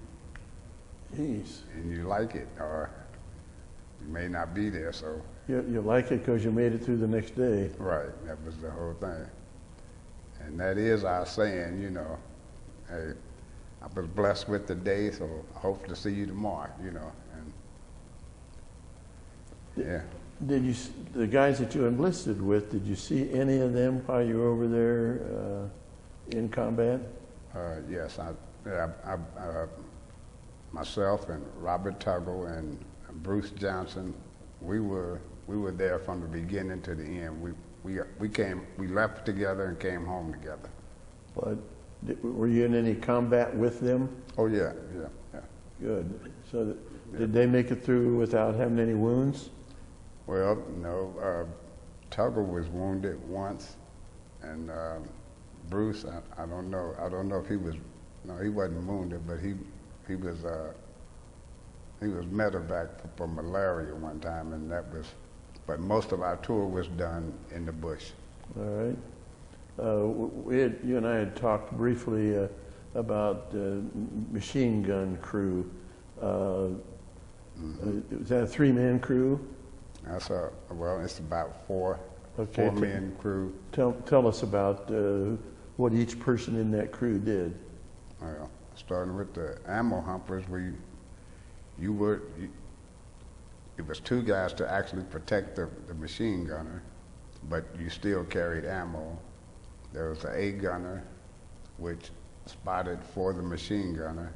Jeez. and you like it, or you may not be there, so. You like it because you made it through the next day. Right, that was the whole thing. And that is our saying, you know, hey, I was blessed with the day, so I hope to see you tomorrow, you know. And yeah. The guys that you enlisted with, did you see any of them while you were over there in combat? Yes, myself and Robert Tuggle and Bruce Johnson, we were there from the beginning to the end. We left together and came home together. But were you in any combat with them? Oh yeah. Good. So did they make it through without having any wounds? Well, no. Tuggle was wounded once, and Bruce, I don't know. I don't know if he was. No, he wasn't wounded, but he was medevac for malaria one time, and that was. But most of our tour was done in the bush. All right. You and I had talked briefly about machine gun crew. Was that a 3-man crew? Well, it's about four Okay. 4-man crew. Tell us about what each person in that crew did. Well, starting with the ammo humpers, it was 2 guys to actually protect the machine gunner, but you still carried ammo. There was an A gunner, which spotted for the machine gunner,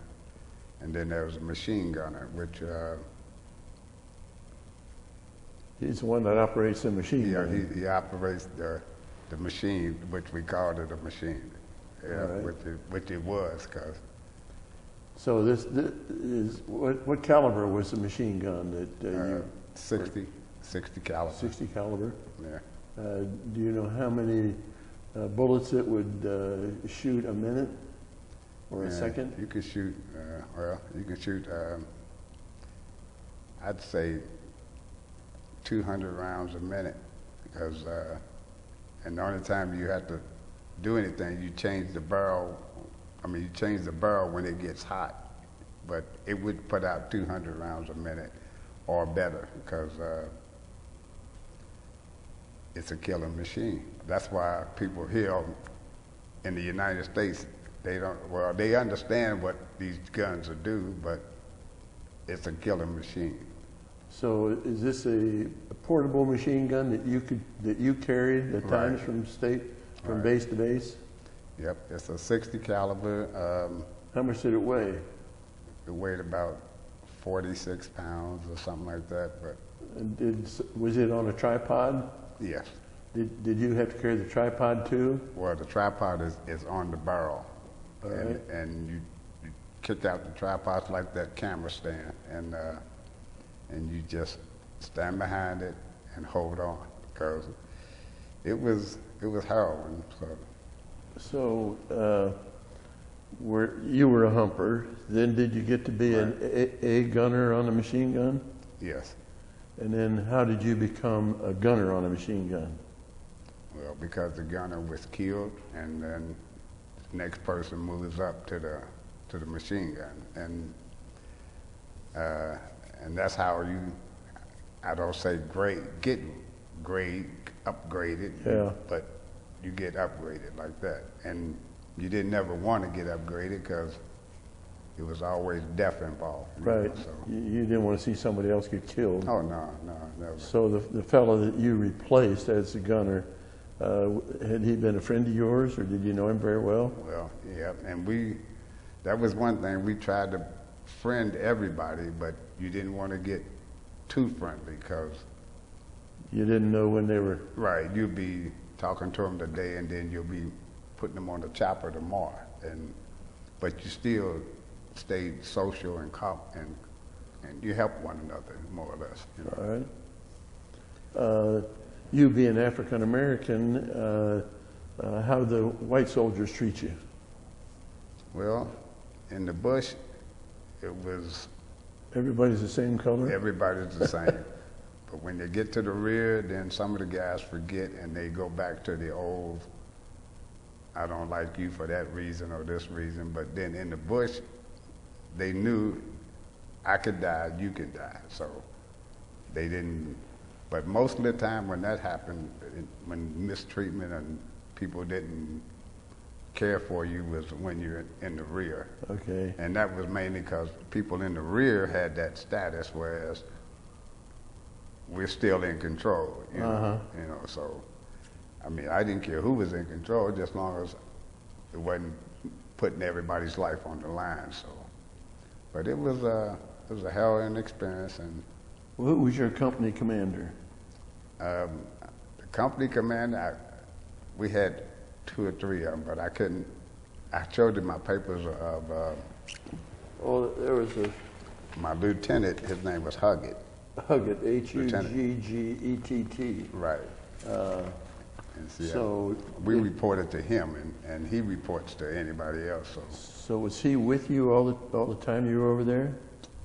and then there was a machine gunner, which He's the one that operates the machine Yeah, gun. he operates the machine, which we called it a machine. Yeah, Right. which it was, cause So this is, what caliber was the machine gun that you, 60 caliber. 60 caliber? Yeah. Do you know how many bullets it would shoot a minute or a And second? You could shoot. You can shoot. I'd say 200 rounds a minute, because and the only time you have to do anything, you change the barrel. I mean, you change the barrel when it gets hot, but it would put out 200 rounds a minute or better, because it's a killing machine. That's why people here in the United States, they understand what these guns do, but it's a killing machine. So is this a portable machine gun that you carried at times Right. from base to base? Yep, it's a 60 caliber. How much did it weigh? It weighed about 46 pounds or something like that, but And was it on a tripod? yes. Did you have to carry the tripod too? Well, the tripod is on the barrel, All and, right. and you kick out the tripod like that camera stand, and you just stand behind it and hold on, because it was harrowing. So you were a humper. Then did you get to be Right. a gunner on a machine gun? Yes. And then how did you become a gunner on a machine gun? Well, because the gunner was killed, and then the next person moves up to the machine gun, and that's how I don't say get upgraded, Yeah. but you get upgraded like that. And you didn't ever want to get upgraded, because it was always death involved. Right. So. You didn't want to see somebody else get killed. Oh, no, never. So the fellow that you replaced as the gunner, had he been a friend of yours, or did you know him very well? Well, yeah, and that was one thing, we tried to friend everybody, but you didn't want to get too friendly, because You didn't know when they were. right, you'll be talking to them today, and then you'll be putting them on the chopper tomorrow, but you still stayed social and you help one another, more or less. You know? All right. You being African American, how the white soldiers treat you? Well, in the bush, it was Everybody's the same color? everybody's the same. But when they get to the rear, then some of the guys forget, and they go back to the old, I don't like you for that reason or this reason. But then in the bush, they knew I could die, you could die. So they didn't, but most of the time when that happened, when mistreatment and people didn't care for you, was when you're in the rear. Okay. And that was mainly because people in the rear had that status, whereas we're still in control, you know. You know, so I mean, I didn't care who was in control, just as long as it wasn't putting everybody's life on the line. So, but it was a harrowing experience. And Who was your company commander? the company commander, we had 2 or 3 of them, but I couldn't. I showed him my papers of Oh, there was a my lieutenant. His name was Huggett. Huggett, Huggett. Right. And see, So we reported to him, and he reports to anybody else. So was he with you all the time you were over there?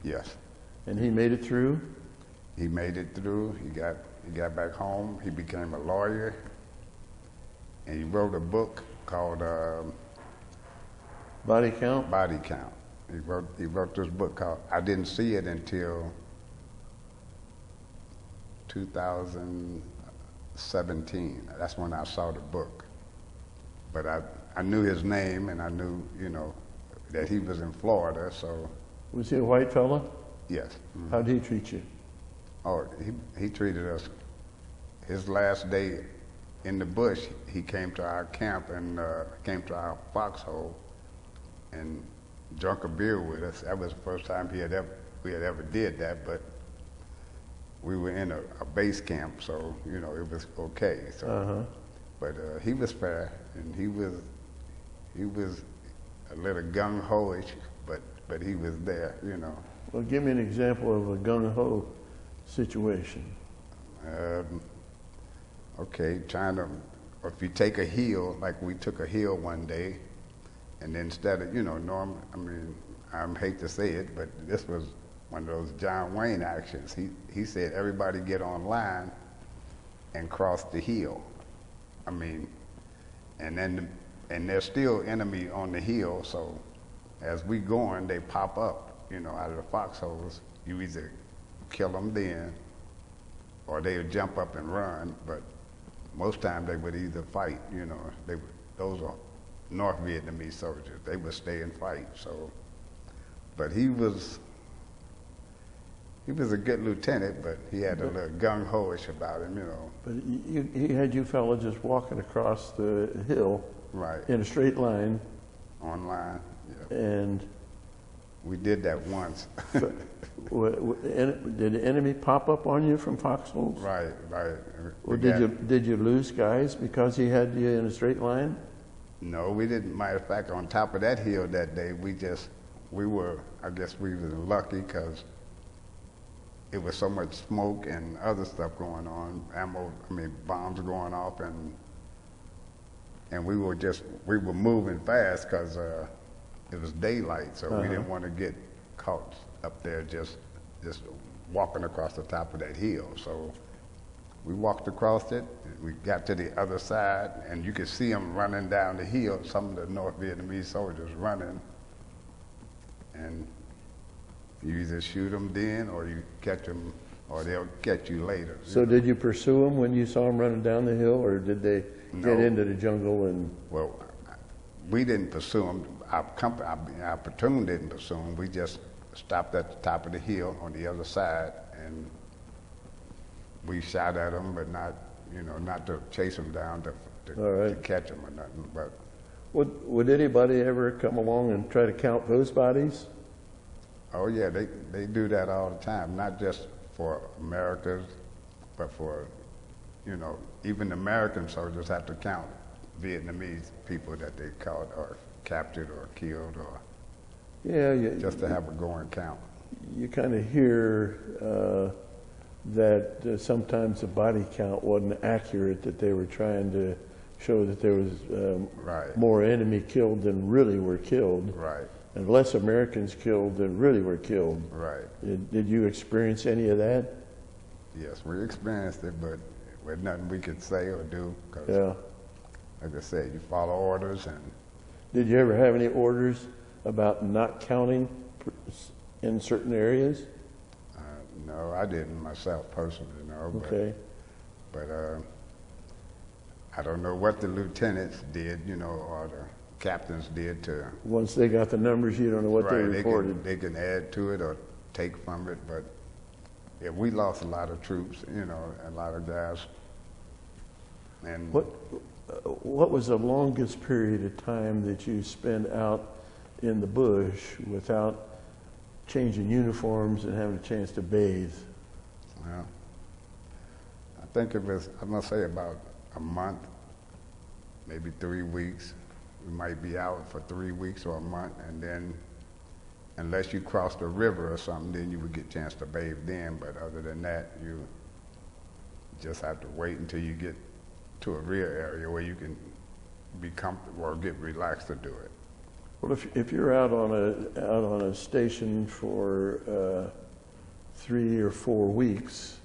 Yes, And he made it through? he made it through. He got back home. He became a lawyer, and he wrote a book called Body count? Body Count. He wrote this book called. I didn't see it until 2017. That's when I saw the book. But I knew his name, and I knew, you know, that he was in Florida. So Was he a white fella? yes. Mm-hmm. How'd he treat you? Oh, he treated us. His last day in the bush, he came to our camp and came to our foxhole and drank a beer with us. That was the first time we had ever did that. But we were in a base camp, so you know it was okay. So, but he was fair, and he was a little gung ho-ish, but he was there, you know. Well, give me an example of a gung ho situation. Okay, if you take a hill, like we took a hill one day, and then instead of, you know, I hate to say it, but this was one of those John Wayne actions. He said, everybody get on line and cross the hill. And there's still enemy on the hill, so as we going, they pop up, you know, out of the foxholes. You either kill them then, or they would jump up and run, but most times they would either fight, you know. Those are North Vietnamese soldiers. They would stay and fight, so. But he was a good lieutenant, but he had a little gung-ho-ish about him, you know. But he had you fellas just walking across the hill, right, in a straight line. On line, yeah. And we did that once. Did the enemy pop up on you from foxholes? Right. Or did you lose guys because he had you in a straight line? No, we didn't. Matter of fact, on top of that hill that day, I guess we were lucky because it was so much smoke and other stuff going on, bombs going off, and we were moving fast because it was daylight, so we didn't want to get caught up there just walking across the top of that hill. So we walked across it, we got to the other side, and you could see them running down the hill, some of the North Vietnamese soldiers running, and you either shoot them then or you catch them, or they'll catch you later. So did you pursue them when you saw them running down the hill, or did they get into the jungle and? Well, we didn't pursue them. Our platoon didn't pursue them. We just stopped at the top of the hill on the other side, and we shot at them, but not to chase them down to catch them or nothing. But would anybody ever come along and try to count those bodies? Oh yeah, they do that all the time. Not just for Americans, but for, you know, even American soldiers have to count Vietnamese people that they caught or captured or killed, or just to have a going count. You kind of hear that sometimes the body count wasn't accurate, that they were trying to show that there was more enemy killed than really were killed. Right. And less Americans killed than really were killed. Right. Did you experience any of that? Yes, we experienced it, but with nothing we could say or do. Cause like I said, you follow orders. And did you ever have any orders about not counting in certain areas? No, I didn't myself personally, no. Okay. But I don't know what the lieutenants did, you know, or the captains did to. Once they got the numbers, you don't know what they reported. They can add to it or take from it, but yeah, we lost a lot of troops, you know, a lot of guys. And what was the longest period of time that you spent out in the bush without changing uniforms and having a chance to bathe? Well, I think it was, I must say, about a month, maybe 3 weeks. We might be out for 3 weeks or a month, and then unless you crossed a river or something, then you would get a chance to bathe then. But other than that, you just have to wait until you get to a real area where you can be comfortable or get relaxed to do it. Well, if you're out on a station for 3 or 4 weeks,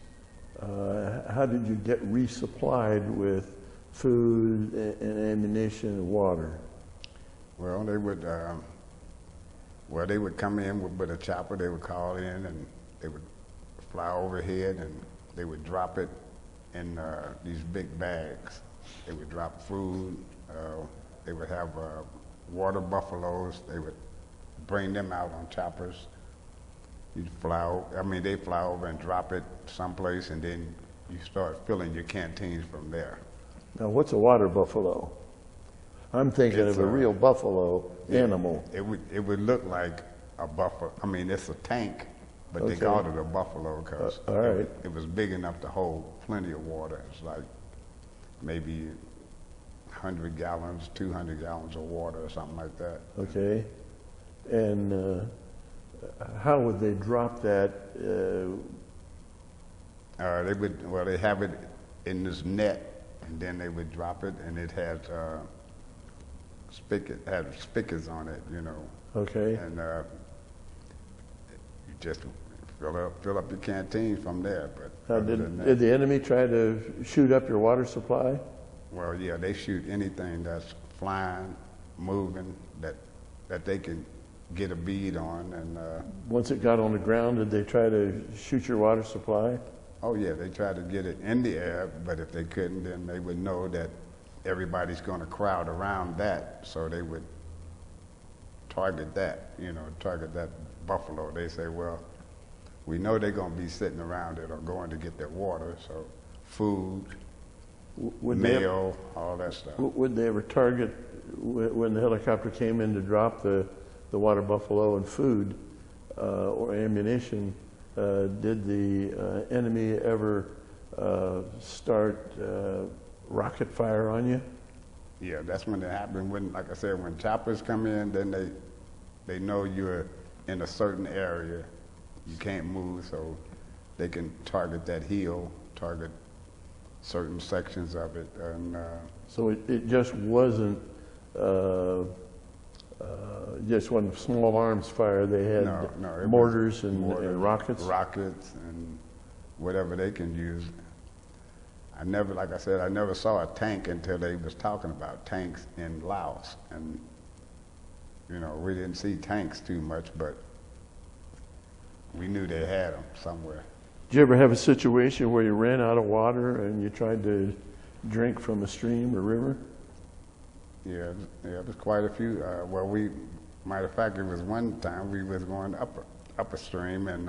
how did you get resupplied with food and ammunition and water? Well, they would come in with a chopper. They would call in, and they would fly overhead, and they would drop it in these big bags. They would drop food. They would have water buffaloes. They would bring them out on choppers. You'd they fly over and drop it someplace, and then you start filling your canteens from there. Now, what's a water buffalo? I'm thinking of a real buffalo animal. It would look like a buffalo. It's a tank but they called it a buffalo because all right. it was big enough to hold plenty of water. It's like maybe 100 gallons, 200 gallons of water or something like that. Okay. And how would they drop that? They have it in this net, and then they would drop it, and it had spigots on it, you know. Okay. And you just fill up your canteen from there. But did the enemy try to shoot up your water supply? Well, yeah, they shoot anything that's flying, moving, that they can get a bead on. And once it got on the ground, did they try to shoot your water supply? Oh yeah, they tried to get it in the air, but if they couldn't, then they would know that everybody's going to crowd around that, so they would target that, you know, target that buffalo. They say, well, we know they're going to be sitting around it or going to get their water, so food, mail, all that stuff. Would they ever target, when the helicopter came in to drop the water buffalo and food or ammunition, did the enemy ever start rocket fire on you? Yeah, that's when it happened. When, like I said, when choppers come in, then they know you're in a certain area. You can't move, so they can target that hill, target certain sections of it. And so it just wasn't small arms fire. They had mortars and rockets. Rockets and whatever they can use. I never saw a tank until they was talking about tanks in Laos, and you know, we didn't see tanks too much, but we knew they had them somewhere. Did you ever have a situation where you ran out of water and you tried to drink from a stream or river? Yeah, there's quite a few. Matter of fact, it was one time we was going up a stream, and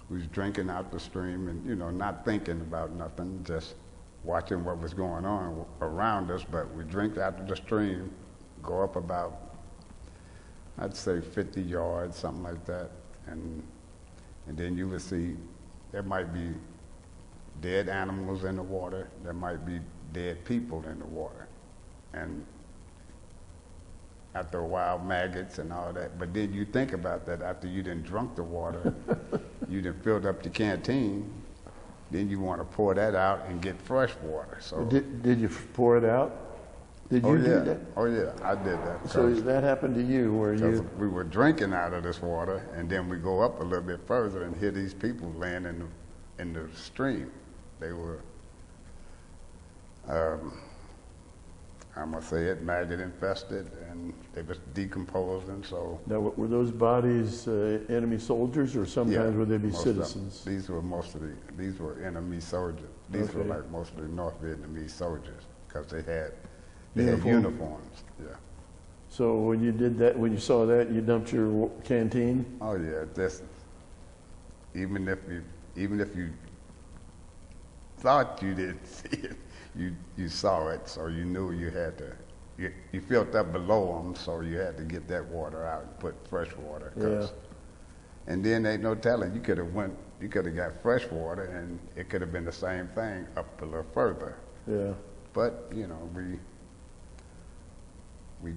we was drinking out the stream, and you know, not thinking about nothing, just watching what was going on around us. But we drink out of the stream, go up about, I'd say 50 yards, something like that, and then you would see there might be dead animals in the water, there might be dead people in the water, and after a while, maggots and all that. But then you think about that after you done drunk the water, you done filled up the canteen, then you want to pour that out and get fresh water. So did you pour it out? Did you do that? Oh yeah, I did that. So that happened to you, where we were drinking out of this water, and then we go up a little bit further and hear these people laying in the stream. They were, I'm gonna say it, maggot infested, and they was decomposing. So now, were those bodies enemy soldiers, or sometimes would they be citizens? These were enemy soldiers. These were like mostly North Vietnamese soldiers, because they had uniforms. Yeah. So when you did that, when you saw that, you dumped your canteen? Oh yeah, even if you thought you didn't see it, you saw it, so you knew you had to. You filled up below them, so you had to get that water out and put fresh water. Yeah. And then ain't no telling. You could have got fresh water, and it could have been the same thing up a little further. Yeah. But you know, we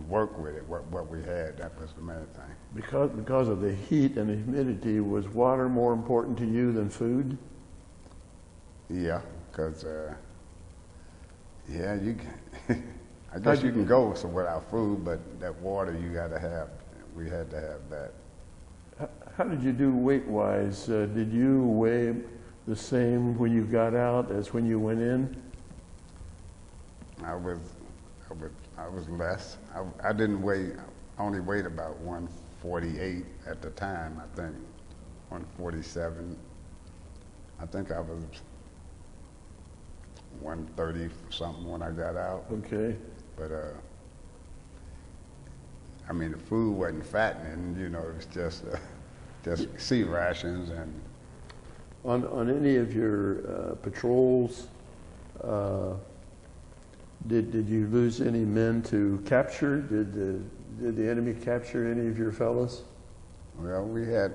worked with it. What we had, that was the main thing. Because of the heat and the humidity, was water more important to you than food? Yeah, because you can, I guess you can go without food, but that water you got to have. We had to have that. How did you do weight-wise? Did you weigh the same when you got out as when you went in? I was less. I didn't weigh. I only weighed about 148 at the time. I think 147. I think I was 130 something when I got out. Okay. But I mean, the food wasn't fattening. You know, it was just sea rations. And on any of your patrols, did you lose any men to capture? Did the enemy capture any of your fellows? Well, we had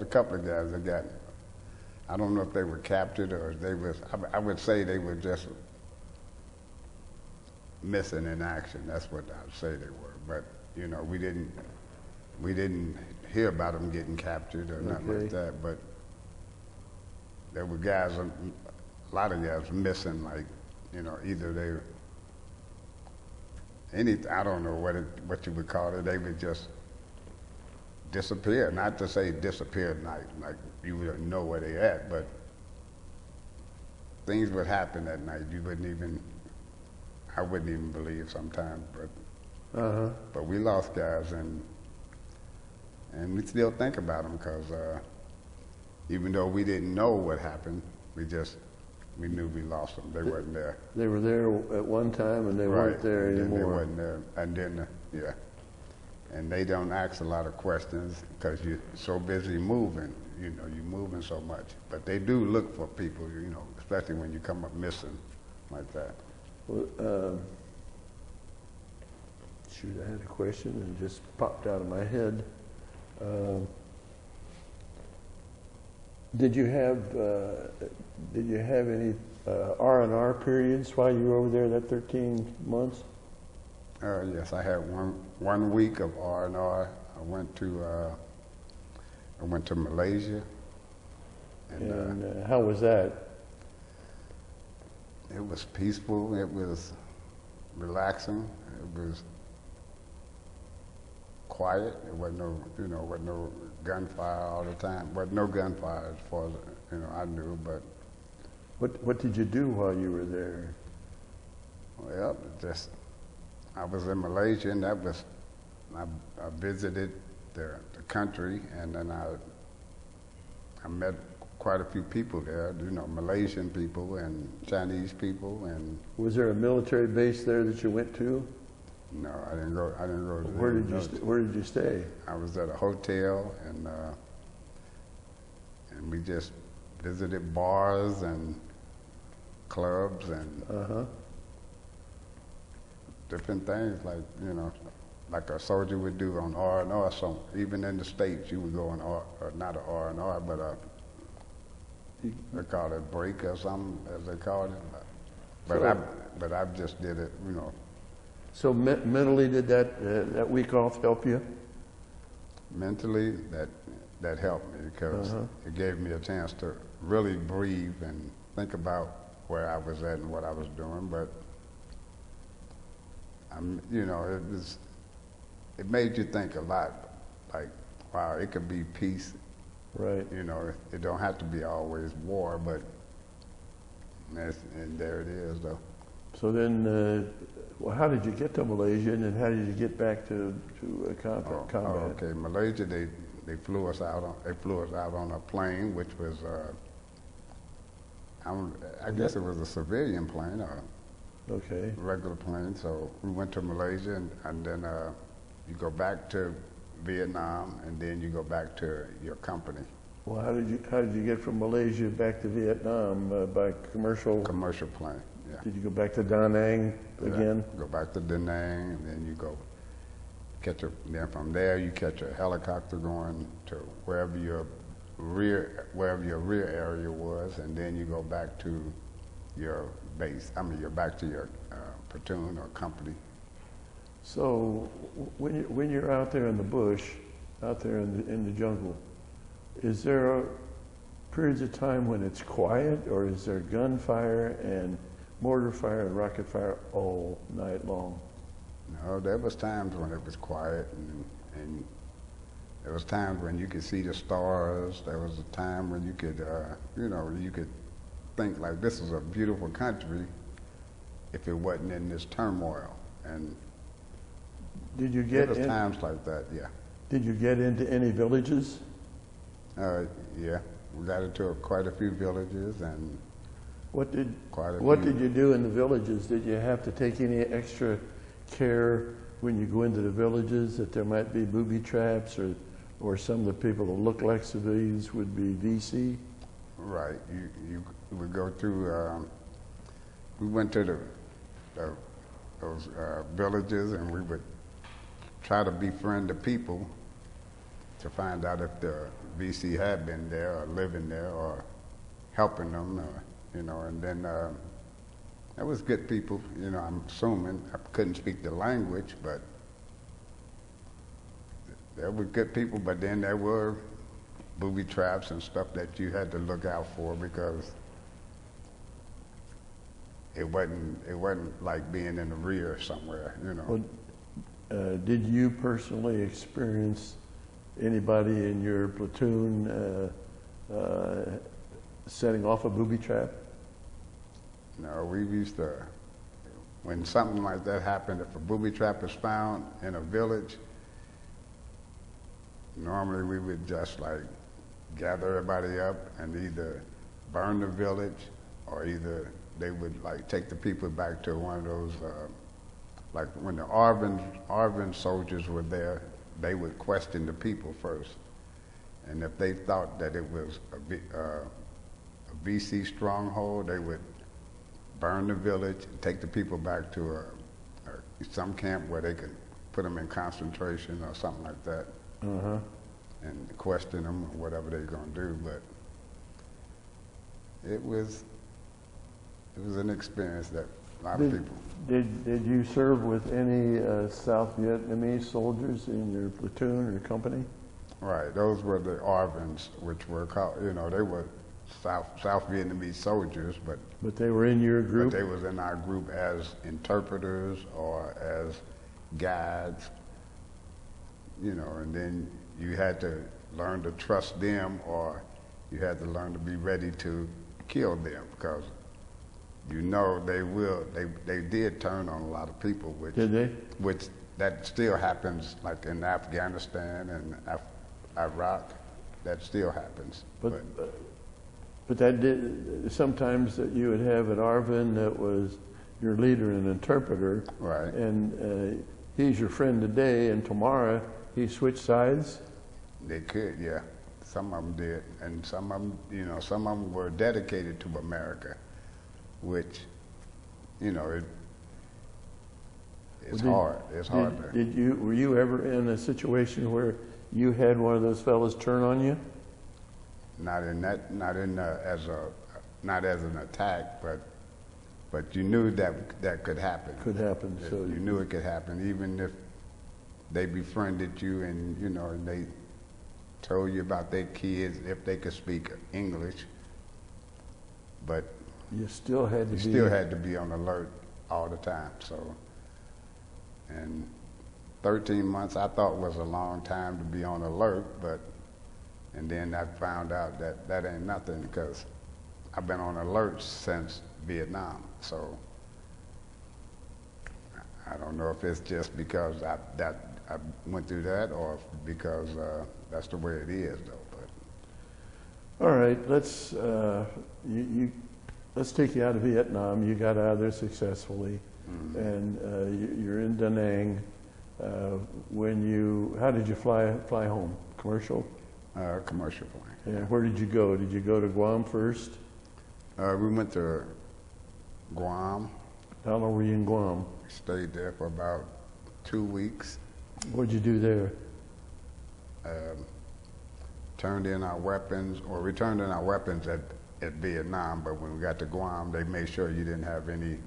a couple of guys that got. I don't know if they were captured or they was. I would say they were just missing in action. That's what I'd say they were. But you know, we didn't hear about them getting captured or nothing like that. But there were guys, a lot of guys missing. Like, you know, either they. I don't know what you would call it. They would just disappear. Not to say disappear like you wouldn't know where they at, but things would happen at night. I wouldn't even believe sometimes. But we lost guys, and we still think about them because even though we didn't know what happened, we knew we lost them. They weren't there. They were there at one time, and they weren't there anymore. They weren't there, and then and they don't ask a lot of questions because you're so busy moving. You know, you're moving so much. But they do look for people. You know, especially when you come up missing like that. Well, shoot, I had a question and it just popped out of my head. Did you have any R&R periods while you were over there that 13 months? Yes, I had one week of R&R. I went to Malaysia. And how was that? It was peaceful. It was relaxing. It was quiet. It wasn't no gunfire all the time. Wasn't no gunfire as far as I knew. But what did you do while you were there? Well, I was in Malaysia, and I visited the country, and then I met quite a few people there. Malaysian people and Chinese people, and. Was there a military base there that you went to? No, I didn't go to. Where did you stay? I was at a hotel, and we just visited bars and clubs and different things like a soldier would do on R&R. So even in the States, you would go on not an R&R, but they call it break or something, as they call it. But I just did it, So mentally, did that week off help you? Mentally, that helped me because it gave me a chance to really breathe and think about where I was at and what I was doing. But it made you think a lot. Like, wow, it could be peace. Right. It don't have to be always war, but and there it is, though. So then, how did you get to Malaysia, and then how did you get back to combat? Okay, Malaysia, they flew us out on a plane, which was I guess it was a civilian plane or regular plane. So we went to Malaysia, and then you go back to Vietnam, and then you go back to your company. Well, how did you get from Malaysia back to Vietnam by commercial? Commercial plane. Yeah. Did you go back to Da Nang again? Go back to Da Nang, and then you go then from there you catch a helicopter going to wherever your rear area was, and then you go back to your base. You're back to your platoon or company. So when you're out there in the bush, out there in the jungle, is there periods of time when it's quiet, or is there gunfire and mortar fire and rocket fire all night long? No, there was times when it was quiet, and there was times when you could see the stars. There was a time when you could, you could think like this is a beautiful country if it wasn't in this turmoil. And did you get there was times like that? Yeah. Did you get into any villages? Yeah, we got into quite a few villages, and what did you do in the villages? Did you have to take any extra care when you go into the villages that there might be booby traps, or some of the people that look like civilians would be VC? Right. You would go through. We went to those villages, and we would try to befriend the people to find out if the VC had been there or living there or helping them, you know, and then that was good people, you know, I'm assuming. I couldn't speak the language, but there were good people, but then there were booby traps and stuff that you had to look out for because it wasn't like being in the rear somewhere, you know. Well, did you personally experience anybody in your platoon setting off a booby trap? No, we used to, when something like that happened, if a booby trap was found in a village, normally we would just like gather everybody up and either burn the village or either they would like take the people back to one of those, like when the Arvin soldiers were there, they would question the people first. And if they thought that it was a VC stronghold, they would burn the village and take the people back to some camp where they could put them in concentration or something like that. Uh-huh. And question them or whatever they're going to do. But it was an experience that a lot of people. Did you serve with any South Vietnamese soldiers in your platoon or company? Right, those were the Arvins, which were called, you know, they were South Vietnamese soldiers, but they were in your group? But they was in our group as interpreters or as guides, you know, and then you had to learn to trust them or you had to learn to be ready to kill them because you know they did turn on a lot of people, which did they? Which that still happens, like in Afghanistan and Iraq, that still happens. But that did sometimes that you would have an Arvin that was your leader and interpreter, right? And he's your friend today, and tomorrow he switched sides. They could, yeah. Some of them did, and some of them, you know, some of them were dedicated to America, which, you know, it's hard. It's hard. Were you ever in a situation where you had one of those fellas turn on you? Not as an attack, but you knew that could happen. Could happen. So you knew it could happen, even if they befriended you and you know and they told you about their kids if they could speak English. But you still had to be on alert all the time. So, and 13 months I thought was a long time to be on alert, and then I found out that ain't nothing because I've been on alert since Vietnam. So I don't know if it's just because I went through that or because that's the way it is, though. But all right, let's take you out of Vietnam. You got out of there successfully, mm-hmm. And you're in Da Nang. How did you fly home? Commercial? Commercial plane. And where did you go? Did you go to Guam first? We went to Guam. How long were you in Guam? Stayed there for about 2 weeks. What'd you do there? Turned in our weapons, or we turned in our weapons at Vietnam, but when we got to Guam, they made sure you didn't have any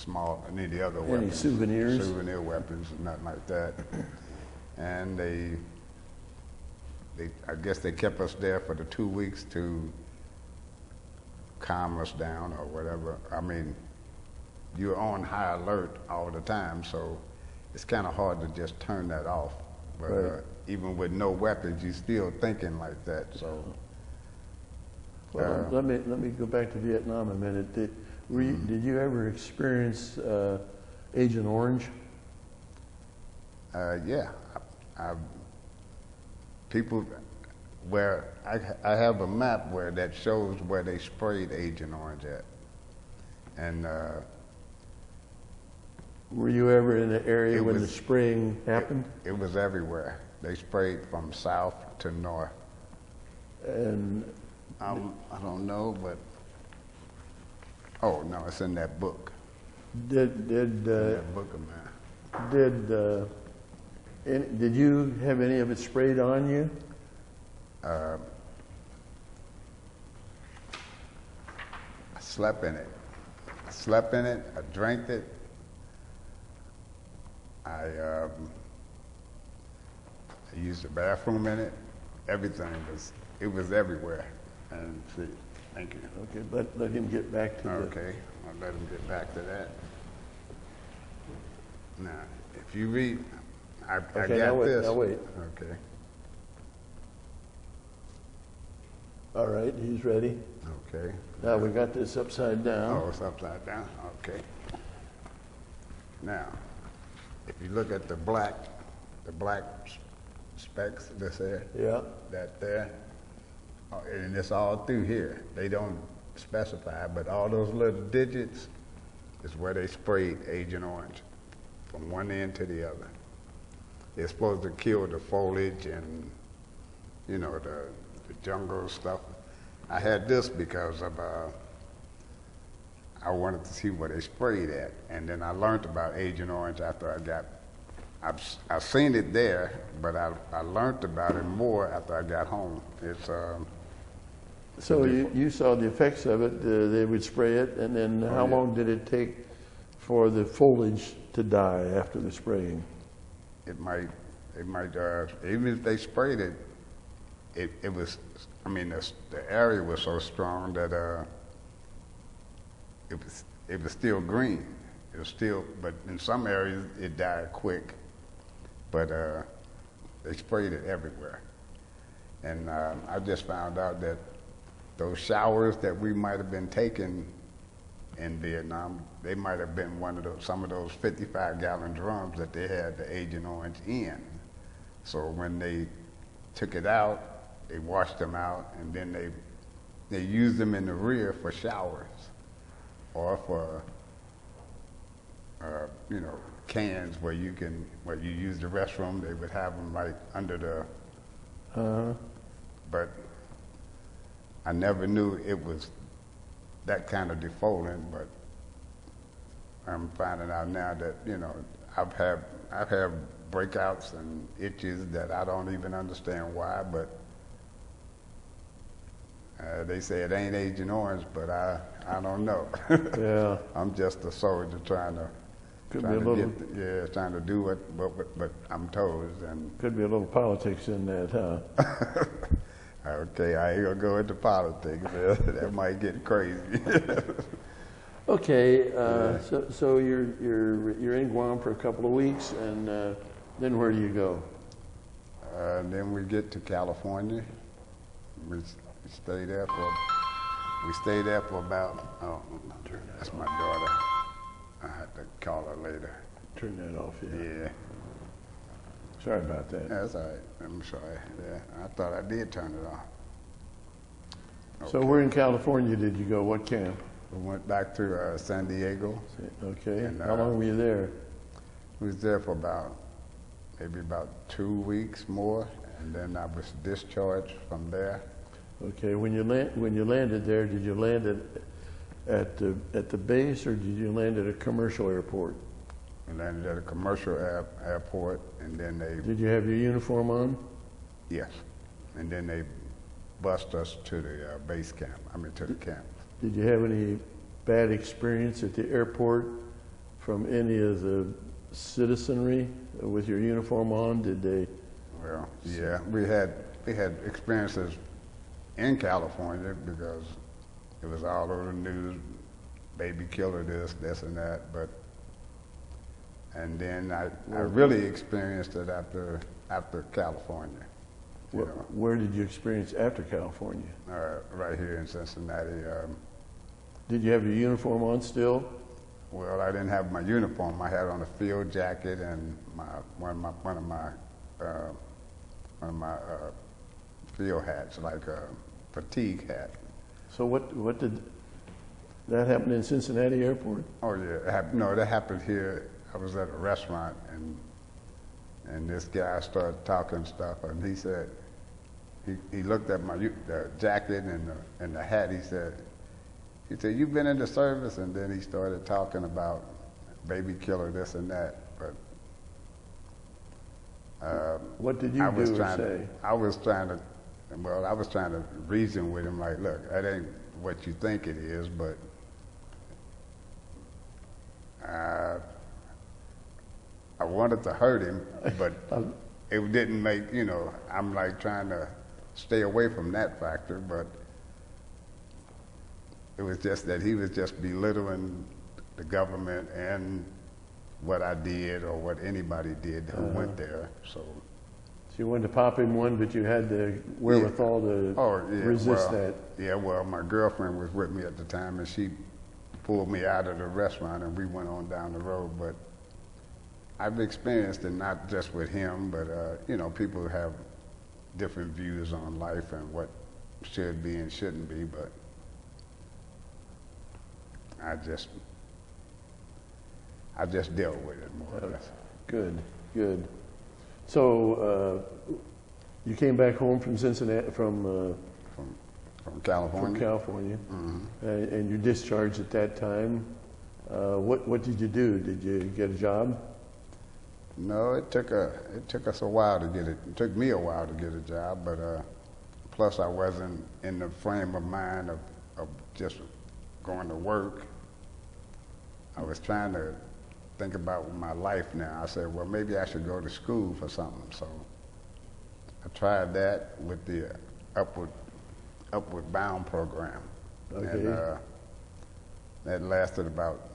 other weapons. Any souvenirs? Souvenir weapons, nothing like that. And I guess they kept us there for the 2 weeks to calm us down or whatever. I mean, you're on high alert all the time, so it's kind of hard to just turn that off. But right. Even with no weapons, you're still thinking like that. So, well, let me go back to Vietnam a minute. Did you ever experience Agent Orange? Yeah, people where I have a map where that shows where they sprayed Agent Orange at, and. Were you ever in the area when the spraying happened? It was everywhere. They sprayed from south to north. And I don't know, but oh no, it's in that book. Did that book of mine. Did And did you have any of it sprayed on you? I slept in it. I drank it. I used the bathroom in it. Everything was everywhere. And see, thank you. Okay, let him get back to Okay, I'll let him get back to that. Now, if you read, I got this. Now wait. Okay. All right, he's ready. Okay. Now we got this upside down. Oh, it's upside down? Okay. Now, if you look at the black specks that's there, Yeah. that there, and it's all through here. They don't specify, but all those little digits is where they sprayed Agent Orange from one end to the other. It's supposed to kill the foliage and, you know, the jungle stuff. I had this because of I wanted to see where they sprayed at, and then I learned about Agent Orange after I've seen it there, but I learned about it more after I got home. It's so you saw the effects of it. They would spray it, and then how long did it take for the foliage to die after the spraying? It might even if they sprayed it, it was. I mean, the area was so strong that it was still green. It was still, but in some areas it died quick. But they sprayed it everywhere, and I just found out that those showers that we might have been taking in Vietnam, they might have been some of those 55-gallon drums that they had the Agent Orange in. So when they took it out, they washed them out, and then they used them in the rear for showers, or for you know, cans where you use the restroom. They would have them right under the. But I never knew it was that kind of defoliant. But I'm finding out now that, you know, I've had breakouts and itches that I don't even understand why, but. They say it ain't Agent Orange, but I don't know. Yeah. I'm just a soldier trying to do what I'm told. And could be a little politics in that, huh? Okay, I ain't gonna go into politics. That might get crazy. Okay, so you're in Guam for a couple of weeks, and then where do you go? Then we get to California. We stay there for about, that's my daughter. I have to call her later. Turn that off, Yeah. Sorry about that. That's all right. I'm sorry. Yeah, I thought I did turn it off. Okay. So where in California did you go? What camp? We went back to San Diego. Okay. And, how long were you there? We was there for maybe about 2 weeks more, and then I was discharged from there. Okay, when you landed there, did you land at the base, or did you land at a commercial airport? We landed at a commercial airport, and then they. Did you have your uniform on? Yes, and then they bused us to the base camp. To the camp. Did you have any bad experience at the airport from any of the citizenry with your uniform on? Did they? Well, yeah, we had experiences in California because it was all over the news, baby killer, this and that, and then I really experienced it after California. Where did you experience after California? Right here in Cincinnati. Did you have your uniform on still? Well, I didn't have my uniform. I had on a field jacket and one of my field hats, like a fatigue hat. So what did that happen in Cincinnati Airport? Oh yeah, that happened here. I was at a restaurant, and this guy started talking stuff, and he said, he looked at the jacket and the hat. He said, you've been in the service, and then he started talking about baby killer, this and that. But What did you do or say? I was trying to reason with him like, look, that ain't what you think it is, but I wanted to hurt him, but it didn't make, I'm like trying to stay away from that factor, but it was just that he was just belittling the government and what I did or what anybody did who went there, so. So you wanted to pop him one, but you had the wherewithal to resist that. Yeah, well, my girlfriend was with me at the time, and she pulled me out of the restaurant, and we went on down the road. But I've experienced it not just with him, but people have different views on life and what should be and shouldn't be. But I just dealt with it more or less. Good, good. So you came back home from Cincinnati, from California. From California, Mm-hmm. And you discharged at that time. What did you do? Did you get a job? No, it took us a while to get it. It took me a while to get a job, but plus I wasn't in the frame of mind of just going to work. I was trying to think about my life now. I said, well, maybe I should go to school for something. So I tried that with the Upward Bound program. Okay. And that lasted about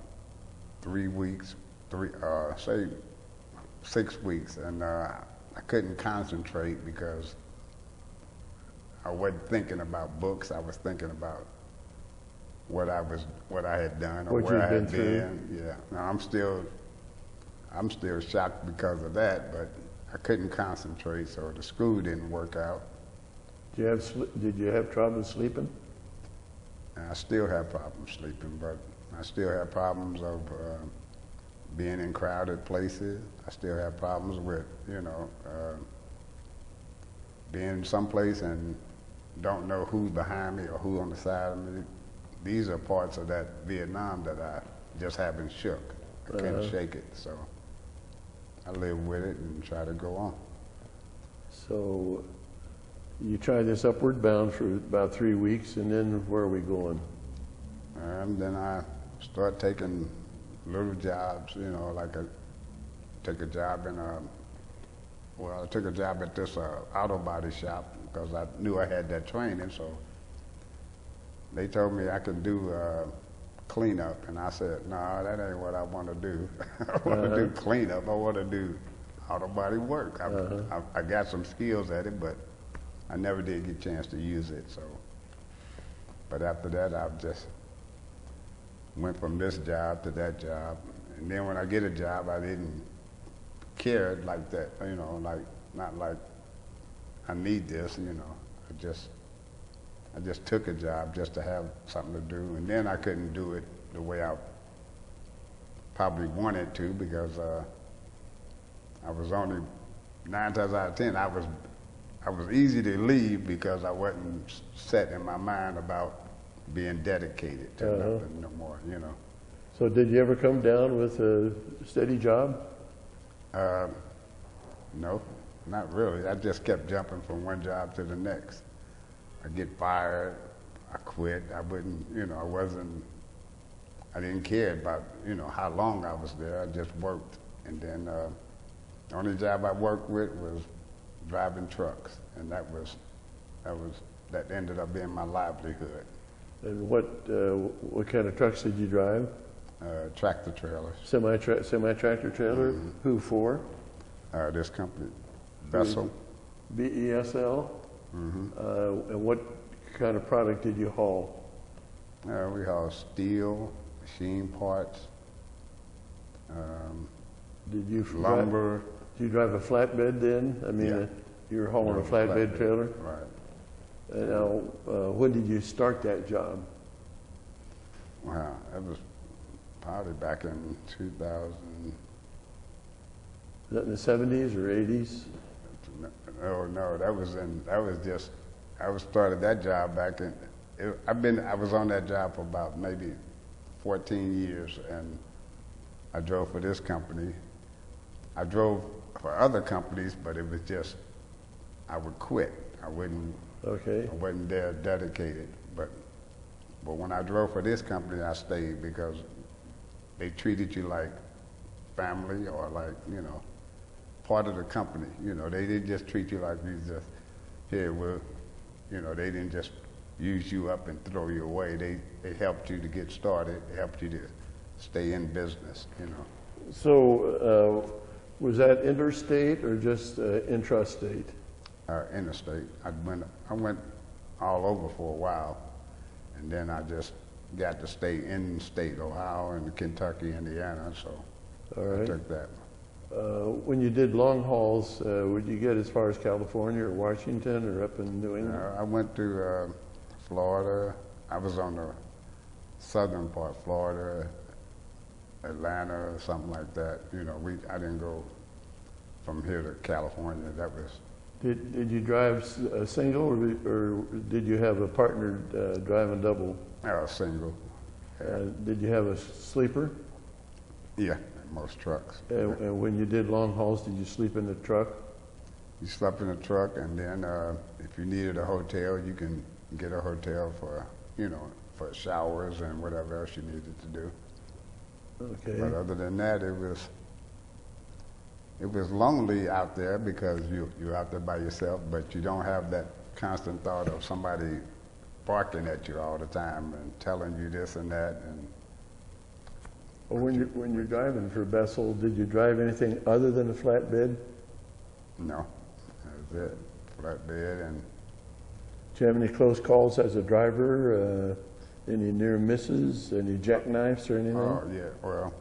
3 weeks, 6 weeks. And I couldn't concentrate because I wasn't thinking about books. I was thinking about what I had done or where I had been. Yeah. Now I'm still shocked because of that, but I couldn't concentrate, so the school didn't work out. Did you have trouble sleeping? And I still have problems sleeping, but I still have problems of being in crowded places. I still have problems with, being someplace and don't know who's behind me or who's on the side of me. These are parts of that Vietnam that I just haven't shook. I can't shake it, so I live with it and try to go on. So you tried this Upward Bound for about 3 weeks, and then where are we going? Then I start taking little jobs, like I took a job I took a job at this auto body shop because I knew I had that training, so they told me I could do cleanup, and I said, no, that ain't what I want to do. I want to do cleanup. I want to do auto body work. I got some skills at it, but I never did get a chance to use it. So, but after that, I just went from this job to that job, and then when I get a job, I didn't care like that. Not like I need this. I just took a job just to have something to do, and then I couldn't do it the way I probably wanted to because I was only 9 times out of 10. I was easy to leave because I wasn't set in my mind about being dedicated to nothing no more. So did you ever come down with a steady job? No, not really. I just kept jumping from one job to the next. I get fired, I quit. I wouldn't, I didn't care about, how long I was there. I just worked. And then the only job I worked with was driving trucks, and that ended up being my livelihood. And what kind of trucks did you drive? Tractor trailers. Semi-tractor trailer? Mm-hmm. Who for? This company, Vessel. BESL? Mm-hmm. And what kind of product did you haul? We haul steel, machine parts, lumber. Did you drive a flatbed then? I mean, Yeah. you were hauling a flatbed trailer? Right. And now, when did you start that job? Wow, that was probably back in 2000. Is that in the 70s or 80s? No, I started that job back in, I was on that job for about maybe 14 years, and I drove for this company. I drove for other companies, but it was just, I would quit. I wasn't there dedicated. But when I drove for this company, I stayed because they treated you like family or like, you know, part of the company. You know, they didn't just treat you like you just, here, well, you know, they didn't just use you up and throw you away. They helped you to get started. They helped you to stay in business, you know. So was that interstate or just intrastate? Interstate. I went all over for a while, and then I just got to stay in state, Ohio and Kentucky, Indiana, so I took that. When you did long hauls, would you get as far as California or Washington or up in New England? I went to Florida. I was on the southern part, Florida, Atlanta, or something like that. You know, I didn't go from here to California. That was. Did you drive single, or did you have a partner driving double? Single. Yeah. Did you have a sleeper? Yeah, most trucks. And when you did long hauls, did you sleep in the truck? You slept in the truck, and then if you needed a hotel, you can get a hotel for, you know, for showers and whatever else you needed to do. Okay. But other than that, it was lonely out there because you're out there by yourself, but you don't have that constant thought of somebody barking at you all the time and telling you this and that. And well, when you're driving for Bessel, did you drive anything other than a flatbed? No, that was it. Flatbed. And did you have any close calls as a driver? Any near misses? Any jackknifes or anything? Oh yeah, well,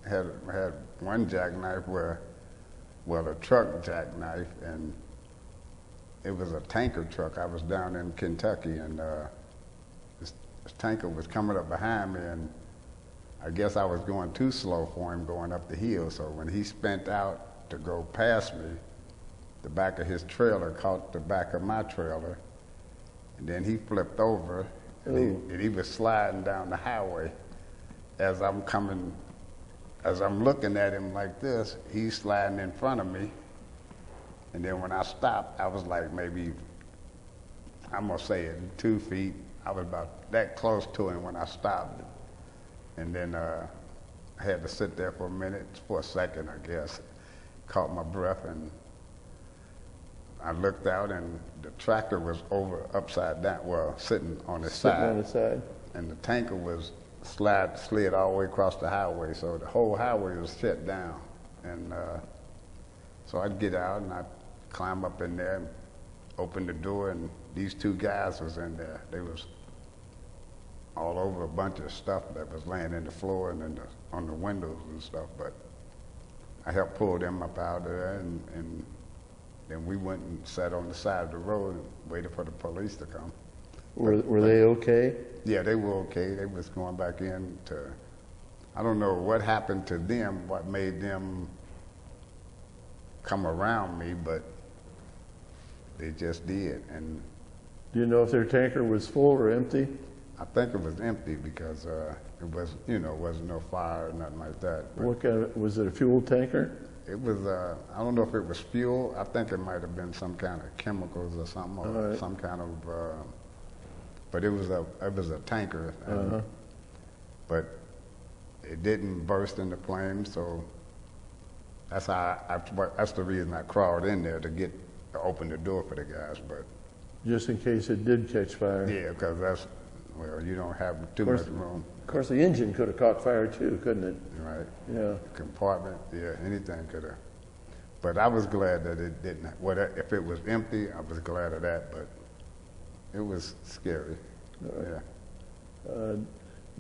I had one jackknife where, well, a truck jackknife, and it was a tanker truck. I was down in Kentucky, and this tanker was coming up behind me, and I guess I was going too slow for him going up the hill. So when he spent out to go past me, the back of his trailer caught the back of my trailer, and then he flipped over, and he was sliding down the highway. As I'm looking at him like this, he's sliding in front of me. And then when I stopped, I was like maybe, I'm gonna say it, 2 feet. I was about that close to him when I stopped. And then I had to sit there for a minute, for a second, I guess. Caught my breath, and I looked out, and the tractor was upside down, well, sitting on its side. Sitting on its side. And the tanker was slid all the way across the highway, so the whole highway was shut down. And so I'd get out, and I'd climb up in there and open the door, and these two guys was in there. They was all over a bunch of stuff that was laying in the floor and on the windows and stuff, but I helped pull them up out of there, and then we went and sat on the side of the road and waited for the police to come. Were they okay? Yeah, they were okay. They was going back in to, I don't know what happened to them, what made them come around me, but they just did. And do you know if their tanker was full or empty? I think it was empty because it was, you know, wasn't no fire or nothing like that. What kind of, was it a fuel tanker? It was, I don't know if it was fuel. I think it might have been some kind of chemicals or something, or some kind of, but it was a tanker. And, but it didn't burst into flames, so that's that's the reason I crawled in there to open the door for the guys. But just in case it did catch fire. Yeah, because well, you don't have too much room. Of course, the engine could have caught fire too, couldn't it? Right. Yeah. Compartment, yeah, anything could have. But I was glad that it didn't. If it was empty, I was glad of that. But it was scary. Right. Yeah.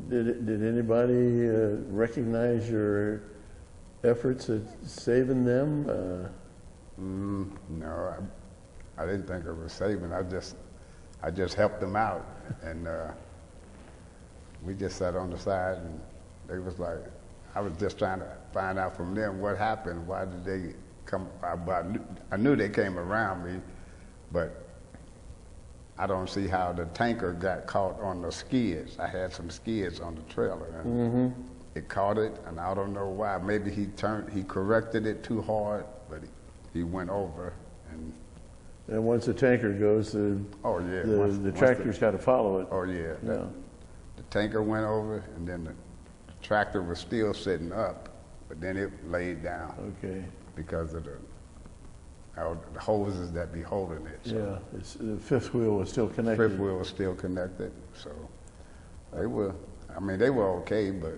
Did anybody recognize your efforts at saving them? No, I didn't think it was saving. I just helped them out, and we just sat on the side, and they was like, I was just trying to find out from them what happened. Why did they come? I knew they came around me, but I don't see how the tanker got caught on the skids. I had some skids on the trailer, and it caught it, and I don't know why. Maybe he corrected it too hard but he went over, And once the tanker goes, the tractor's got to follow it. Oh yeah. The tanker went over, and then the tractor was still sitting up, but then it laid down. Okay. Because of the hoses that be holding it. So yeah, the fifth wheel was still connected. Fifth wheel was still connected, so they were okay, but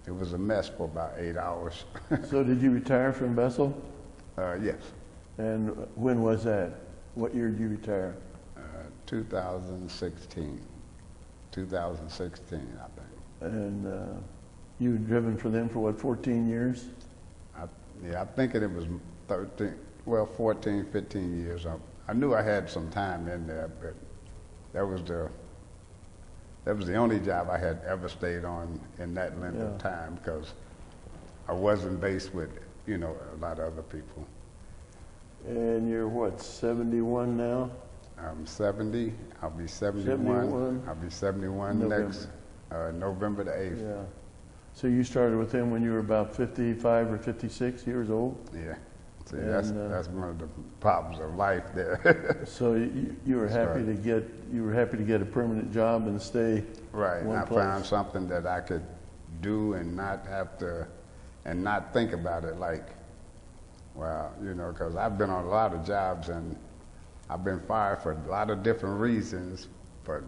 it was a mess for about 8 hours. So did you retire from Bessel? Yes. And when was that? What year did you retire? 2016, I think. And you've driven for them for what, 14 years? I think it was 14, 15 years. I knew I had some time in there, but that was the only job I had ever stayed on in that length of time, because I wasn't based with, a lot of other people. And you're what, 71 now? I'm 70. I'll be 71. I'll be 71 November. next November the 8th. Yeah. So you started with them when you were about 55 or 56 years old? Yeah. See, that's one of the problems of life there. So you were happy to get a permanent job and stay right. one I place. found something that I could do and not have to, and not think about it like, wow, because I've been on a lot of jobs and I've been fired for a lot of different reasons, but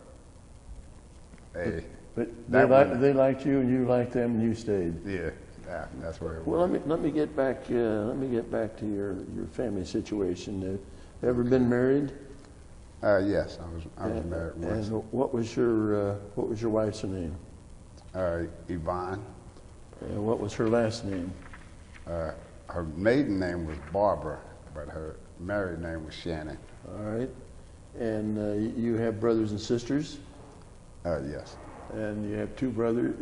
hey. But they liked you and you liked them and you stayed. Yeah, that's where it was. Well, let me get back. Let me get back to your family situation. Ever been married? Yes, I was married once. And what was your wife's name? Yvonne. And what was her last name? Her maiden name was Barbara, but her married name was Shannon. All right. And you have brothers and sisters? Yes. And you have two brothers.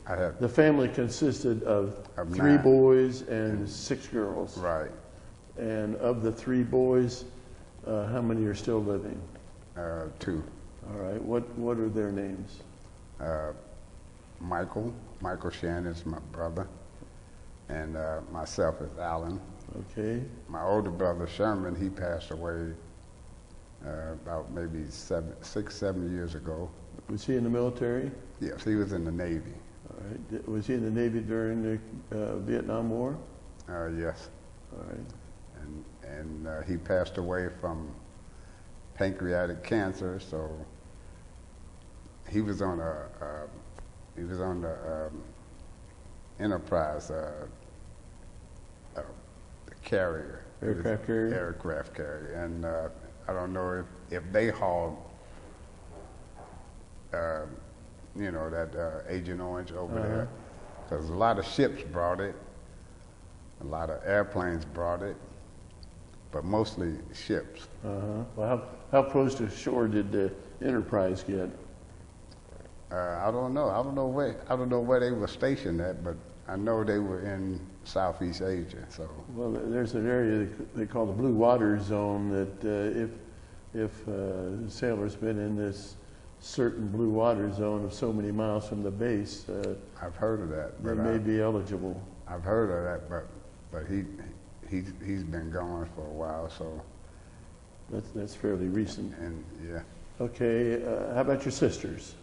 I have. The family consisted of 3 9. boys and 6 girls. Right. And of the 3 boys, how many are still living? 2. All right. What are their names? Michael Shannon is my brother, and myself is Alan. Okay. My older brother Sherman, he passed away about maybe 6, 7 years ago. Was he in the military? Yes, he was in the Navy. All right. Was he in the Navy during the Vietnam War? Yes. All right. And he passed away from pancreatic cancer. So he was on the Enterprise carrier. Aircraft carrier? Aircraft carrier. And I don't know if they hauled that Agent Orange over there, because a lot of ships brought it, a lot of airplanes brought it, but mostly ships. Well, how close to shore did the Enterprise get? I don't know. I don't know where they were stationed at, but I know they were in Southeast Asia. So. Well, there's an area they call the Blue Water Zone that if sailors been in this certain blue water zone of so many miles from the base, I've heard of that. They may be eligible. I've heard of that, but he's been gone for a while, so. That's fairly recent. And yeah. Okay, how about your sisters?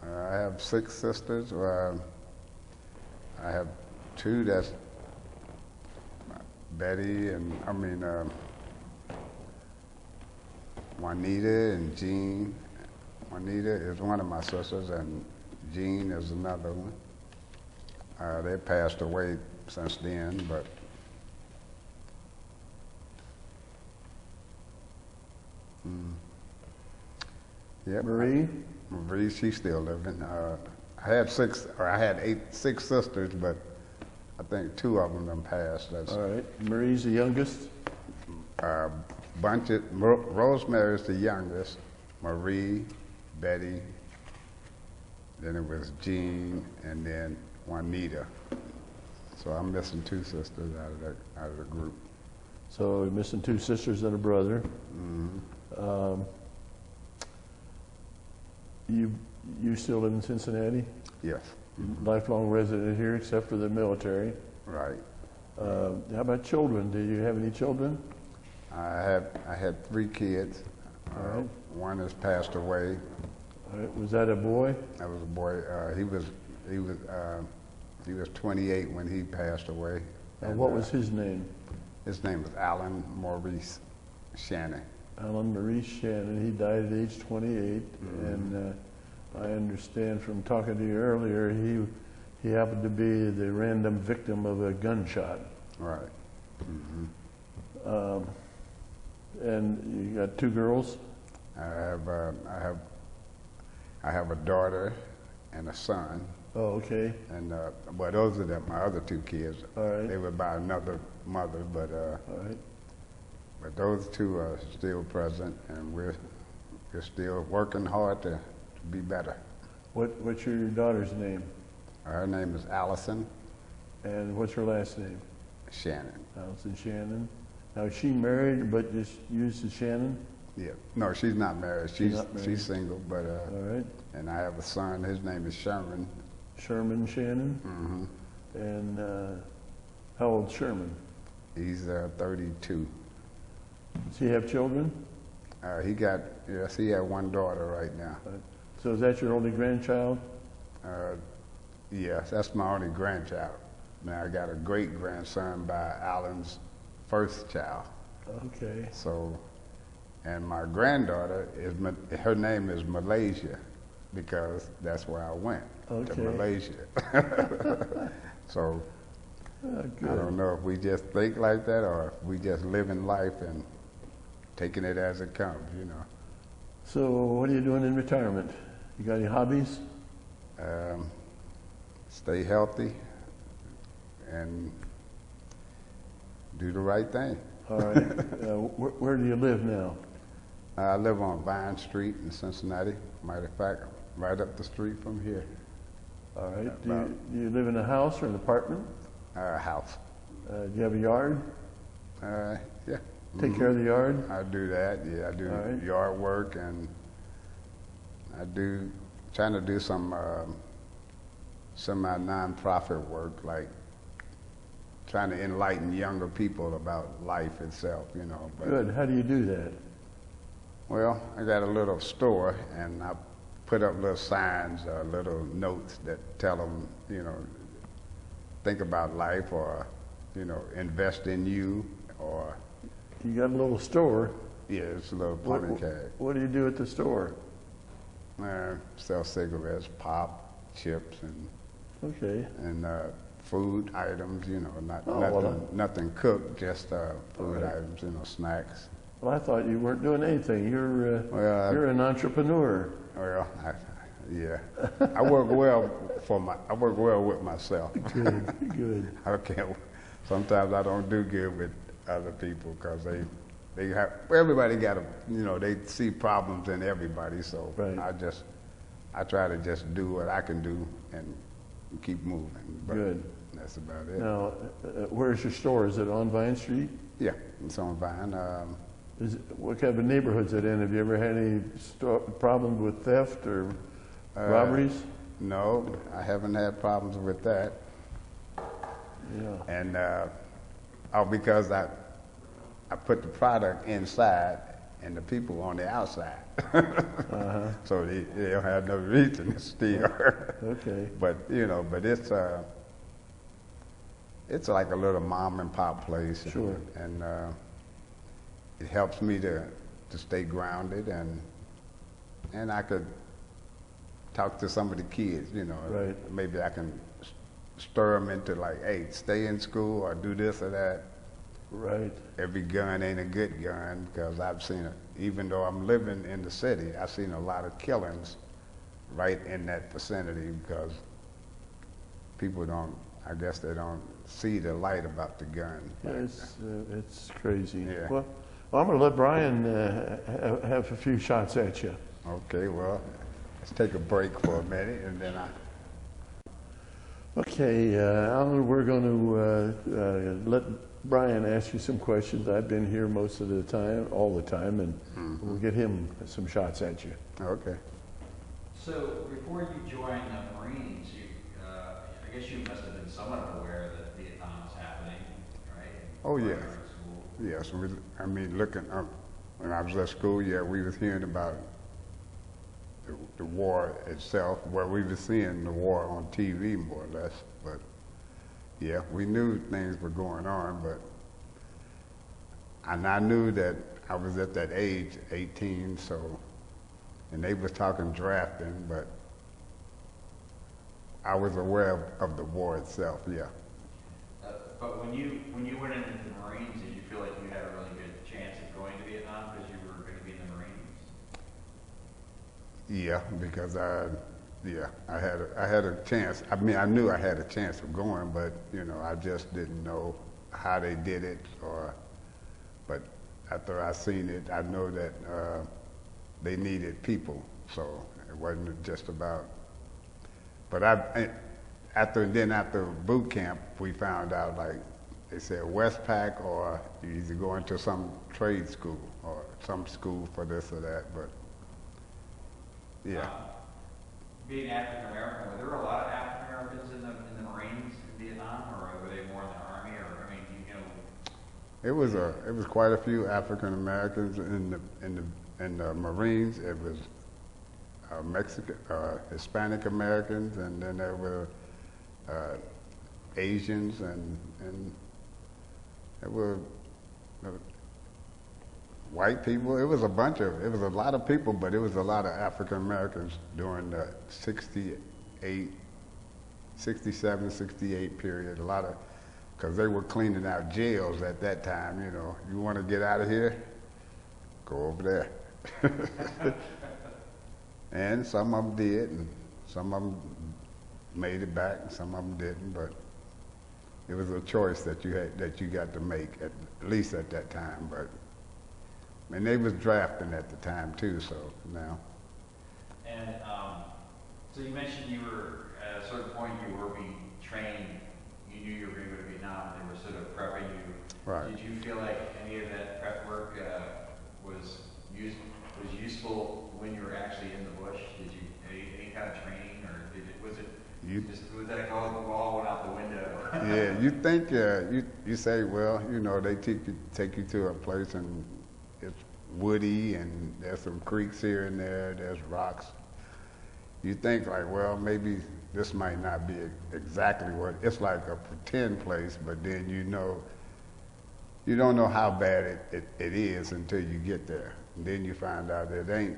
I have 6 sisters. I have 2 that's Betty and Juanita and Jean. Juanita is one of my sisters, and Jean is another one. They passed away since then, but yeah. Marie? Marie, she's still living. I had 6 sisters, but I think 2 of them passed. That's all right. Marie's the youngest? Rosemary's the youngest. Marie, Betty, then it was Jean, and then Juanita. So I'm missing 2 sisters out of the group. So you're missing 2 sisters and a brother. Mm-hmm. You still live in Cincinnati? Yes. Lifelong resident here, except for the military. Right. How about children? Do you have any children? I had 3 kids. All right. One has passed away. All right. Was that a boy? That was a boy. He was 28 when he passed away. And what was his name? His name was Alan Maurice Shannon. Alan Maurice Shannon. He died at age 28, and I understand from talking to you earlier, he happened to be the random victim of a gunshot. Right. And you got 2 girls? I have a daughter and a son. Oh, okay. And but those are my other 2 kids. All right. They were by another mother, but All right. but those 2 are still present, and we're still working hard to be better. What's your daughter's name? Her name is Allison And what's her last name? Shannon. Allison Shannon. Now, is she married but just uses Shannon? Yeah. No, she's not married. She's not married. she's single, but All right. and I have a son. His name is Sherman. Sherman Shannon. And how old Sherman? He's 32. Does he have children? He had 1 daughter right now. So is that your only grandchild? Yes, that's my only grandchild. Now I got a great grandson by Alan's first child. Okay. So, and my granddaughter her name is Malaysia, because that's where I went, to Okay. Malaysia. So I don't know if we just think like that or if we just living life and taking it as it comes, you know. So what are you doing in retirement? You got any hobbies? Stay healthy and do the right thing. All right. Where do you live now? I live on Vine Street in Cincinnati. Matter of fact, right up the street from here. All right. Do you live in a house or an apartment? House. Do you have a yard? Yeah. Take care of the yard? I do that. Yeah, I do All right. yard work, and trying to do some semi-nonprofit work, like trying to enlighten younger people about life itself, you know. But, Good. How do you do that? well, I got a little store, and I put up little signs, little notes that tell them, you know, think about life, or, you know, invest in you, or, You got a little store. yeah, it's a little plumbing tag. What do you do at the store? Sell cigarettes, pop, chips, Okay. and food items, you know, well, nothing cooked, just food right. items, you know, snacks. Well, I thought you weren't doing anything. You're an entrepreneur. Well, yeah, I work well with myself. Good. Good. I can't. Sometimes I don't do good with other people because they have. Everybody got a, you know, they see problems in everybody. So Right. I try to just do what I can do and keep moving. But Good. that's about it. Now, where's your store? Is it on Vine Street? Yeah, it's on Vine. What kind of neighborhood's it in? Have you ever had any problems with theft or robberies? No, I haven't had problems with that. Yeah. And because I put the product inside and the people on the outside. So they don't have no reason to steal. Okay. But, you know, but it's like a little mom and pop place. Sure. And it helps me to stay grounded, and I could talk to some of the kids, you know. Right. Maybe I can stir them into like, hey, stay in school or do this or that. Right. Every gun ain't a good gun, because I've seen it. Even though I'm living in the city, I've seen a lot of killings right in that vicinity, because people don't, I guess they don't see the light about the gun. Yeah, it's crazy. Yeah. Well, I'm going to let Brian have a few shots at you. Okay, well, let's take a break for a minute, and then Okay, Alan, we're going to let Brian ask you some questions. I've been here most of the time, all the time, and we'll get him some shots at you. Okay. So before you joined the Marines, I guess you must have been somewhat aware that Vietnam was happening. Oh, while you yes. were in school? Yes, I mean, looking up, when I was at school, yeah, we was hearing about the war itself. Well, we was seeing the war on TV more or less, but yeah, we knew things were going on, and I knew that I was at that age, 18, so, and they was talking drafting, but I was aware of the war itself, yeah. But when you went into the Marines, did you feel like you had a really good chance of going to Vietnam because you were going to be in the Marines? Yeah, because I had a chance. I mean, I knew I had a chance of going, but you know, I just didn't know how they did it, but after I seen it, I know that they needed people, so it wasn't just about. But after boot camp, we found out, like they said, Westpac, or you either go into some trade school or some school for this or that. But yeah, Being African American, were there a lot of African Americans in the Marines in Vietnam, or were they more in the Army? Or I mean, do you know? it was quite a few African Americans in the Marines. It was Mexican, Hispanic Americans, and then there were Asians, and there were white people. It was a lot of people, but it was a lot of African Americans during the 67, 68 period. A lot of, because they were cleaning out jails at that time. You know, you want to get out of here, go over there. And some of them did, and some of them made it back, and some of them didn't. But it was a choice that you got to make at least at that time. But and they was drafting at the time too. So now. And so you mentioned you were at a certain point you were being trained. You knew you were going to go to Vietnam, and they were sort of prepping you. Right. Did you feel like any of that prep work was useful when you were actually in the bush? Did you any kind of training, or was that all went out the window? Yeah, you think you say, well, you know, they take you to a place and it's woody and there's some creeks here and there's rocks. You think like, well, maybe this might not be exactly what it's like, a pretend place, but then you don't know how bad it is until you get there. And then you find out it ain't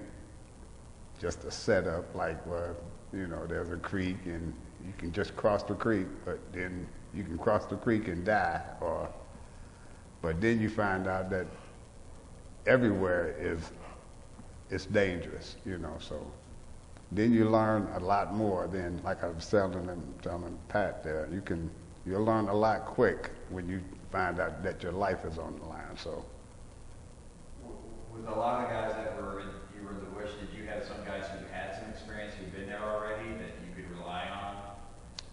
just a setup like, well, you know, there's a creek and you can just cross the creek, but then you can cross the creek and die, but then you find out that everywhere it's dangerous, you know, so then you learn a lot more than, like I was telling Pat there, you'll learn a lot quick when you find out that your life is on the line, so. With a lot of guys that you were in the bush, did you have some guys who had some experience, who'd been there already, that you could rely on?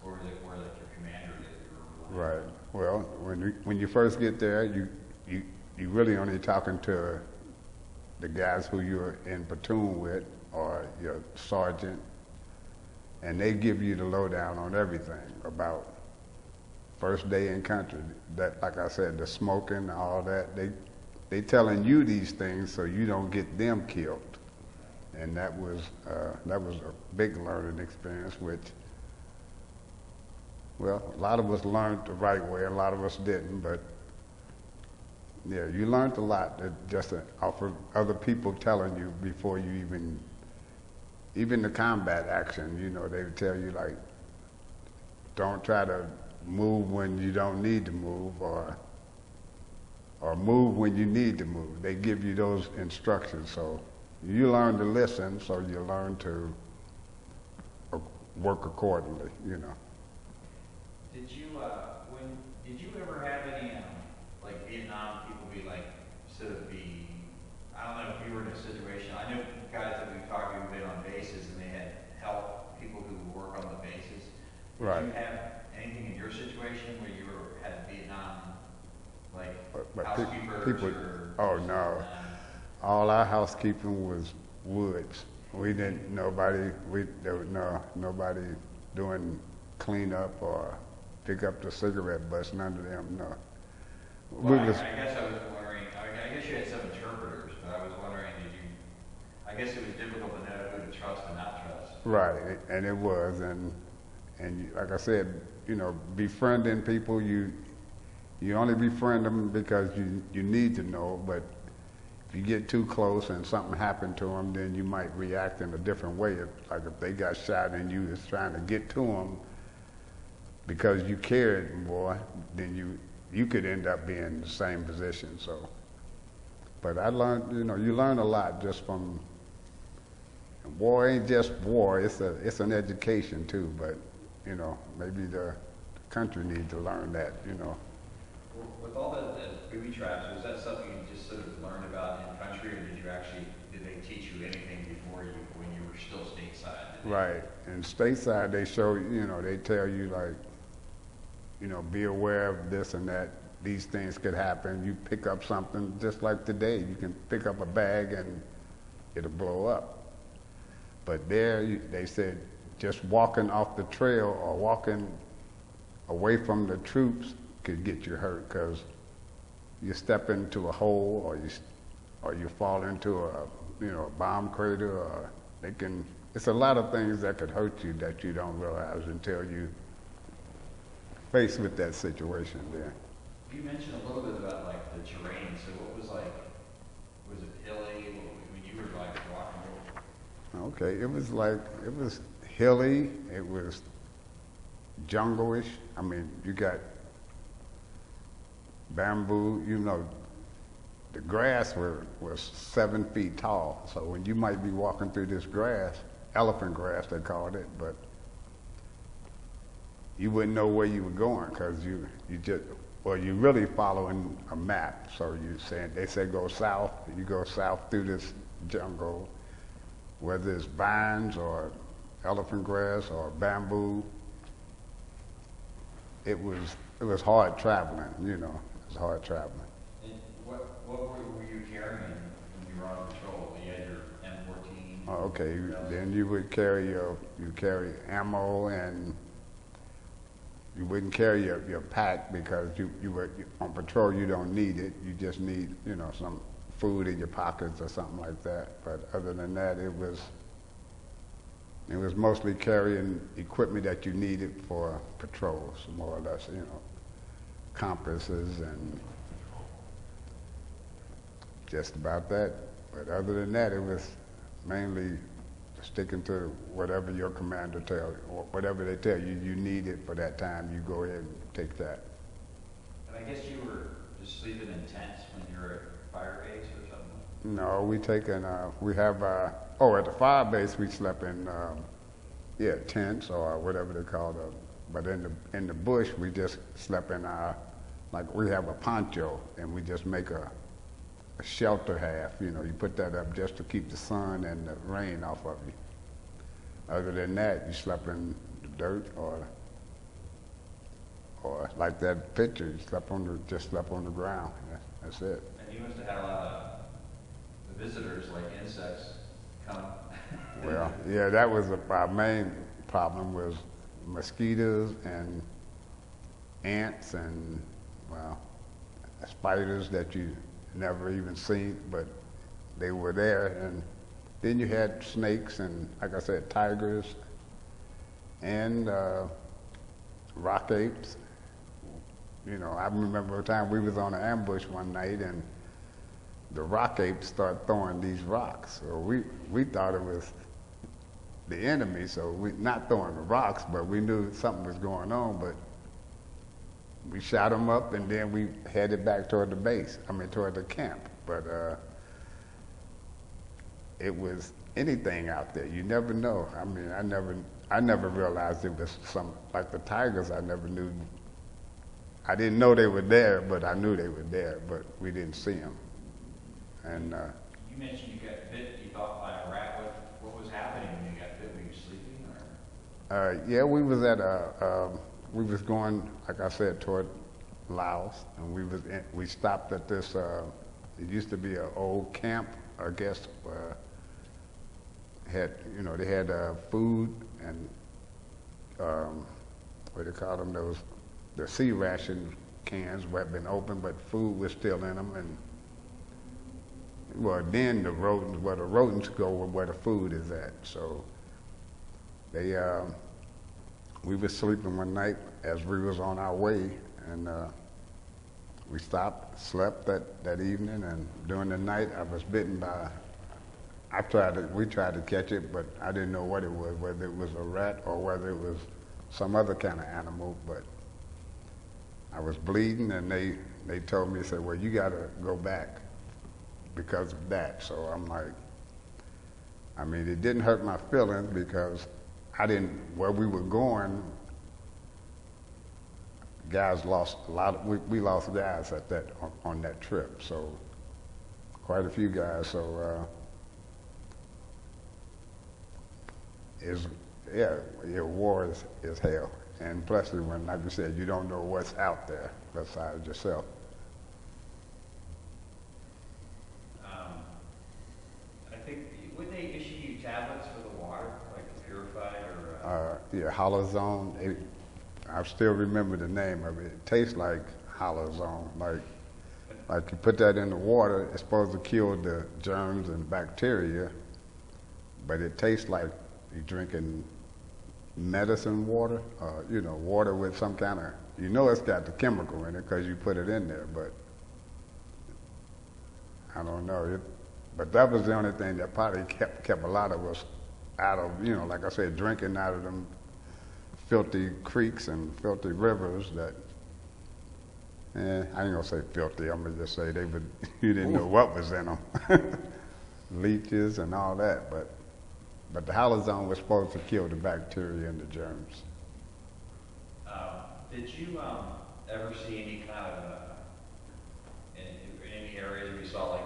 Or was it more like your commander that you were relying on? Right. Well, when you first get there, you really only talking to the guys who you're in platoon with, or your sergeant, and they give you the lowdown on everything about first day in country. That, like I said, the smoking, all that, they telling you these things so you don't get them killed. And that was a big learning experience, which, well, a lot of us learned the right way, a lot of us didn't, but yeah, you learned a lot that just off of other people telling you before you even the combat action, you know, they would tell you, like, don't try to move when you don't need to move, or move when you need to move. They give you those instructions, so you learn to listen, so you learn to work accordingly, you know. Did you ever have any like Vietnam people be like I don't know if you were in a situation. I know guys that we've talked to who've been on bases and they had help people who work on the bases. Did Right. you have anything in your situation where you had Vietnam, like But housekeepers people, or? oh no, all our housekeeping was woods. We didn't, there was nobody doing cleanup or pick up the cigarette butts, none of them, no. Well, I guess I was wondering, I guess you had some interpreters, but I was wondering, I guess it was difficult to know who to trust and not trust. Right, and it was, and like I said, befriending people, you only befriend them because you need to know, but if you get too close and something happened to them, then you might react in a different way. Like if they got shot and you was trying to get to them because you cared more, then you could end up being in the same position. So, but I learned, you learn a lot just from war. Ain't just war; it's an education too. But maybe the country needs to learn that. With all the booby traps, was that something you just sort of learned about in country, or did they teach you anything before when you were still stateside? Right, and stateside they show they tell you like, be aware of this and that. These things could happen. You pick up something just like today. You can pick up a bag and it'll blow up. But there, they said, just walking off the trail or walking away from the troops could get you hurt because you step into a hole or you fall into a bomb crater, or it's a lot of things that could hurt you that you don't realize until you face with that situation there. You mentioned a little bit about like the terrain. So what was it hilly? When you were like walking? Okay, it was hilly. It was jungle-ish. I mean, you got bamboo. The grass was 7 feet tall. So when you might be walking through this grass, elephant grass they called it, but you wouldn't know where you were going because you really following a map. So they say go south. You go south through this jungle, whether it's vines or elephant grass or bamboo. It was hard traveling. It was hard traveling. And what were you carrying when you were on patrol? You had your M14. Oh, okay. Then you would carry ammo, and you wouldn't carry your pack because you were on patrol. You don't need it. You just need some food in your pockets or something like that. But other than that, it was mostly carrying equipment that you needed for patrols, more or less. Compasses and just about that. But other than that, it was mainly sticking to whatever your commander tells you, or whatever they tell you you need it for that time, you go ahead and take that. And I guess you were just sleeping in tents when you were at fire base or something? No, at the fire base we slept in, tents or whatever they call them. But in the bush we just slept in we have a poncho and we just make a shelter half. You put that up just to keep the sun and the rain off of you. Other than that, you slept in the dirt or like that picture, you just slept on the ground. That's it. And you must have had a lot of visitors, like insects, come. Well, yeah, that was our main problem was mosquitoes and ants and spiders that you never even seen, but they were there. And then you had snakes and, like I said, tigers and rock apes. I remember a time we was on an ambush one night and the rock apes started throwing these rocks. So we thought it was the enemy, so we not throwing the rocks, but we knew something was going on. But we shot them up, and then we headed back toward toward the camp. But it was anything out there. You never know. I mean, I never realized it was like the tigers. I never knew. I didn't know they were there, but I knew they were there, but we didn't see them. And you mentioned you got bit. You thought by a rat. What was happening when you got bit? Were you sleeping, or? Yeah, we was going, like I said, toward Laos, and we stopped at this. It used to be an old camp, I guess. They had food and what do you call them? The sea ration cans had been opened, but food was still in them. And well, then the rodents go where the food is at. So they, we were sleeping one night as we was on our way, and we stopped, slept that evening, and during the night I was bitten by. We tried to catch it, but I didn't know what it was, whether it was a rat or whether it was some other kind of animal. But I was bleeding, and they told me, said, well, you got to go back because of that. So I'm like, I mean, it didn't hurt my feelings because where we were going, guys lost a lot, we lost guys on that trip. So quite a few guys. So, war is hell. And plus, when, like you said, you don't know what's out there besides yourself. I think, would they issue you tablets for the water, like purified or? Yeah, Holozone. I still remember the name of it. It tastes like Holozone. Like you put that in the water, it's supposed to kill the germs and bacteria, but it tastes like you're drinking medicine water, water with some kind of, it's got the chemical in it because you put it in there, but I don't know. But that was the only thing that probably kept a lot of us out of, like I said, drinking out of them filthy creeks and filthy rivers that, I ain't gonna say filthy, I'm gonna just say you didn't know what was in them. Leeches and all that, but the Halazone was supposed to kill the bacteria and the germs. Did you ever see any kind of, in any areas where you saw like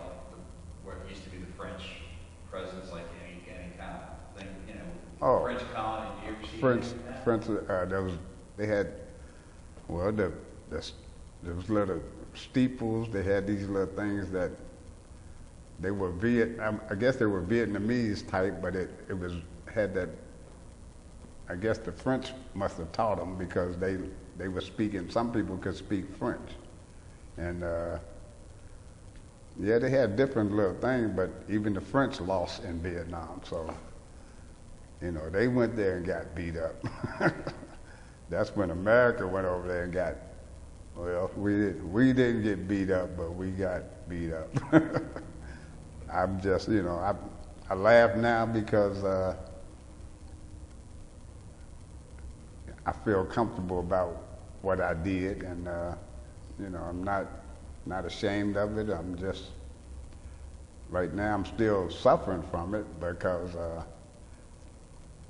where it used to be the French presence, like any kind of thing, French colony? Did you ever see anything like that? They had, well, there was little steeples. They had these little things that they were I guess they were Vietnamese type, but it had that. I guess the French must have taught them because they were speaking. Some people could speak French, and they had different little things. But even the French lost in Vietnam, so they went there and got beat up. That's when America went over there and got. Well, we didn't get beat up, but we got beat up. I'm just, I laugh now because I feel comfortable about what I did, and I'm not ashamed of it. I'm just, right now I'm still suffering from it because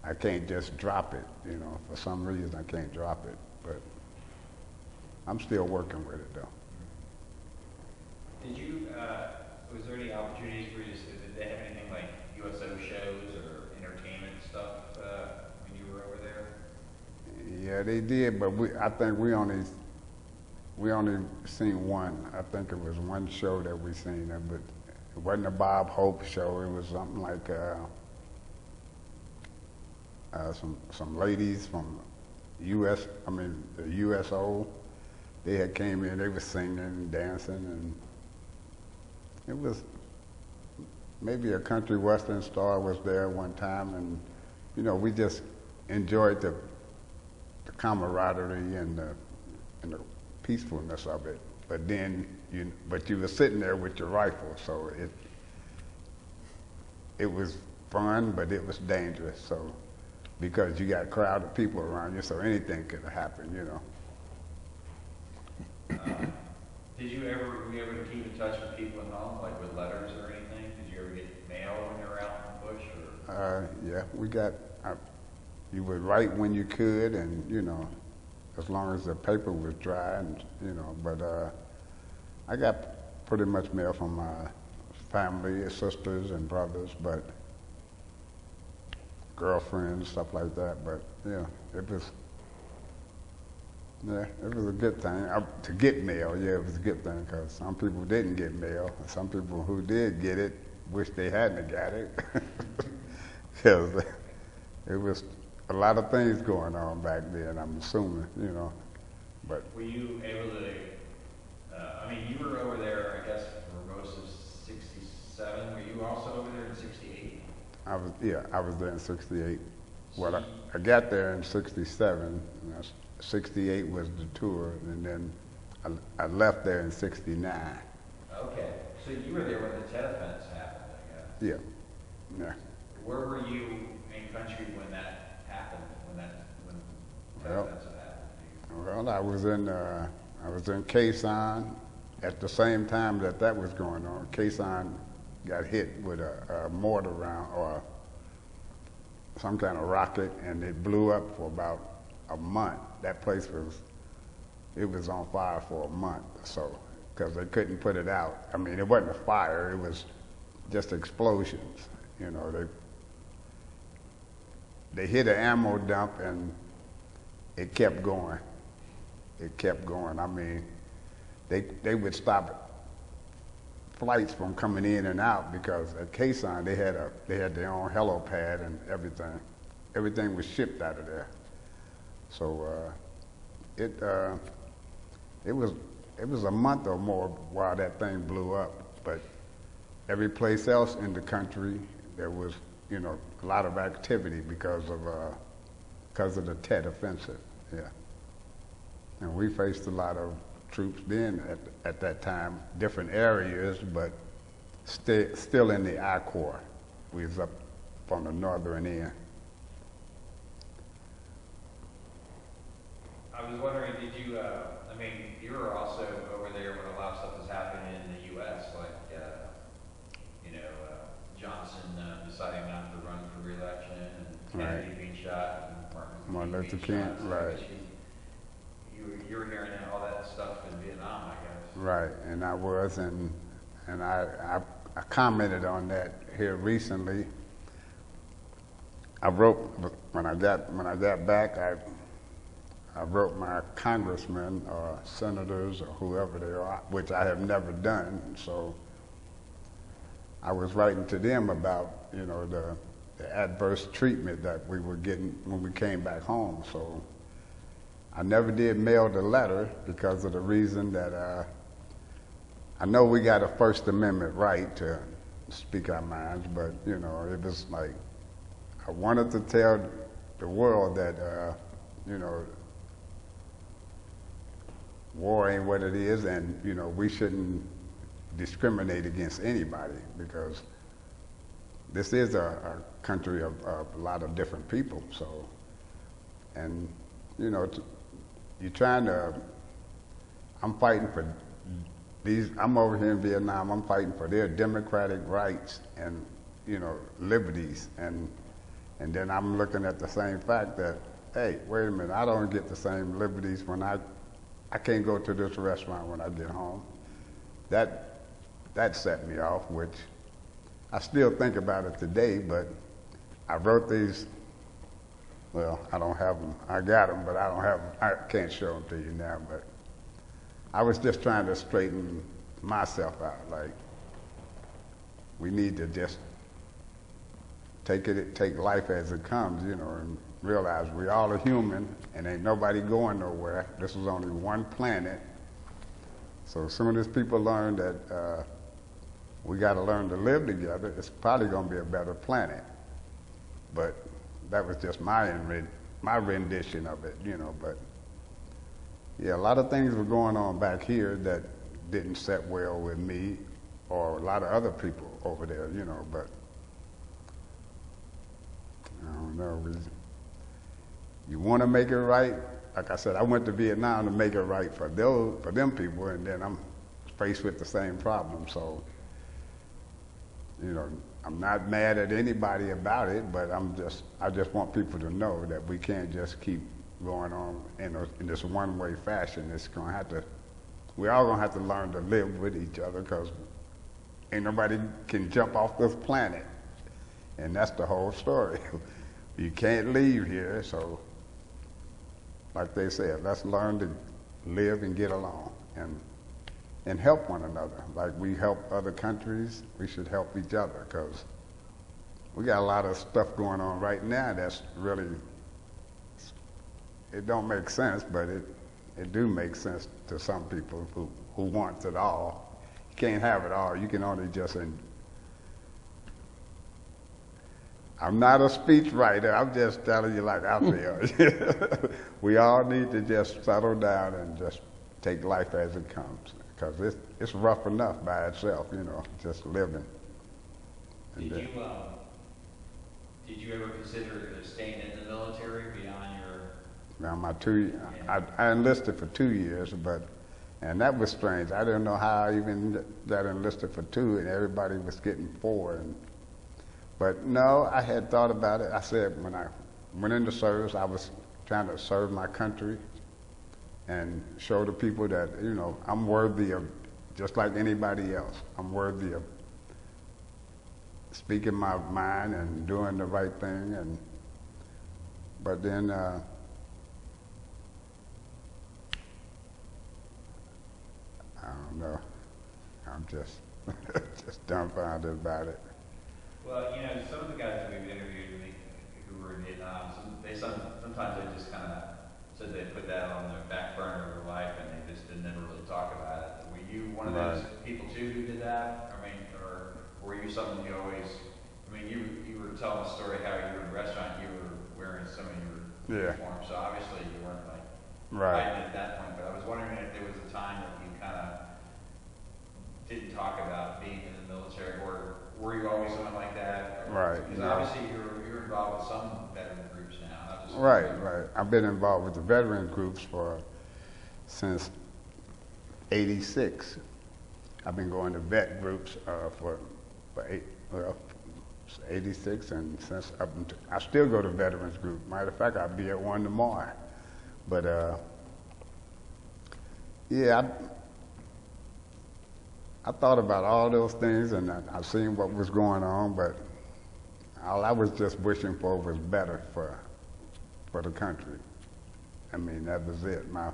I can't just drop it. For some reason I can't drop it, but I'm still working with it though. Did you, was there any opportunities for you did they have anything like USO shows or entertainment stuff when you were over there? Yeah, they did, but I think we only seen one. I think it was one show that we seen, but it wasn't a Bob Hope show. It was something like some ladies from the USO. They had came in, they were singing and dancing, and it was maybe a country western star was there one time, and we just enjoyed the camaraderie and the peacefulness of it. But then you were sitting there with your rifle, so it was fun, but it was dangerous. So because you got a crowd of people around you, so anything could happen, Were you ever keep in touch with people at home, like with letters or anything? Did you ever get mail when you were out in the bush? Or? Yeah, we got. You would write when you could, and as long as the paper was dry, and But I got pretty much mail from my family, sisters and brothers, but girlfriends, stuff like that. But it was. Yeah, it was a good thing. To get mail, it was a good thing because some people didn't get mail. And some people who did get it wish they hadn't got it. Because it was a lot of things going on back then, I'm assuming, But were you able to mean, you were over there, I guess, for most of '67. Were you also over there in '68? I was there in '68. Well, I got there in '67. '68 was the tour, and then I left there in '69. Okay, so you were there when the Tet Offense happened, I guess. Yeah. Where were you in country when that happened? When Tet Offense happened? Well, I was in Quezon at the same time that was going on. Quezon got hit with a mortar round or some kind of rocket, and it blew up for about a month. That place was on fire for a month or so because they couldn't put it out. I mean, it wasn't a fire; it was just explosions. You know, they hit an ammo dump and it kept going. It kept going. I mean, they would stop flights from coming in and out because at Quezon they had their own helipad and everything. Everything was shipped out of there. So it was a month or more while that thing blew up. But every place else in the country there was, you know, a lot of activity because of the Tet Offensive. Yeah. And we faced a lot of troops then at that time, different areas, but still in the I Corps. We was up on the northern end. I was wondering, did you, I mean, you were also over there when a lot of stuff was happening in the U.S., like, Johnson deciding not to run for re-election, and Kennedy being shot, and Martin Luther King being shot. Right. You were hearing all that stuff in Vietnam, I guess. Right, and I was, and I commented on that here recently. I wrote when I got back. I wrote my congressmen or senators or whoever they are, which I have never done. So I was writing to them about, you know, the adverse treatment that we were getting when we came back home. So I never did mail the letter because of the reason that I know we got a First Amendment right to speak our minds, but, you know, it was like I wanted to tell the world that, you know, war ain't what it is, and, you know, we shouldn't discriminate against anybody because this is a country of a lot of different people. So, and, you know, you're trying to, I'm fighting for these, I'm over here in Vietnam, I'm fighting for their democratic rights and, you know, liberties. And then I'm looking at the same fact that, hey, wait a minute, I don't get the same liberties when I can't go to this restaurant when I get home. That set me off, which I still think about it today, but I wrote these, well, I don't have them. I got them, but I don't have them. I can't show them to you now, but I was just trying to straighten myself out. Like, we need to just take life as it comes, you know, and realize we all are human and ain't nobody going nowhere. This is only one planet. So as soon as people learn that we got to learn to live together, it's probably going to be a better planet. But that was just my rendition of it, you know. But yeah, a lot of things were going on back here that didn't set well with me or a lot of other people over there, you know. But I don't know. You want to make it right. Like I said, I went to Vietnam to make it right for them people, and then I'm faced with the same problem. So, you know, I'm not mad at anybody about it, but I just want people to know that we can't just keep going on in this one-way fashion. We all gonna have to learn to live with each other because ain't nobody can jump off this planet, and that's the whole story. You can't leave here, so like they said, let's learn to live and get along and help one another. Like we help other countries, we should help each other because we got a lot of stuff going on right now that's really, it don't make sense, but it do make sense to some people who wants it all. You can't have it all. You can only just. I'm not a speech writer. I'm just telling you like I feel. We all need to just settle down and just take life as it comes, because it's rough enough by itself, just living. Did you ever consider staying in the military beyond your? Now I enlisted for 2 years, and that was strange. I didn't know how I even got enlisted for 2, and everybody was getting 4. But no, I had thought about it. I said when I went into service, I was trying to serve my country and show the people that, I'm worthy of, just like anybody else, I'm worthy of speaking my mind and doing the right thing. But then I don't know. I'm just just dumbfounded about it. Well, some of the guys that we've interviewed who were in Vietnam, sometimes they just kind of said they put that on the back burner of their life and they just didn't ever really talk about it. Were you one of those people too who did that? I mean, or were you someone you always? I mean, you were telling a story how you were in a restaurant, you were wearing some of your uniforms, so obviously you weren't like hiding at that point. But I was wondering if there was a time that you kind of didn't talk about being in the military, or were you always someone like that? Right. Because obviously you're involved with some veteran groups now. Not just Right. I've been involved with the veteran groups since '86. I've been going to vet groups for 86, and since I still go to veterans group. Matter of fact, I'll be at one tomorrow. But I thought about all those things, and I've seen what was going on, but all I was just wishing for was better for the country. I mean, that was it. I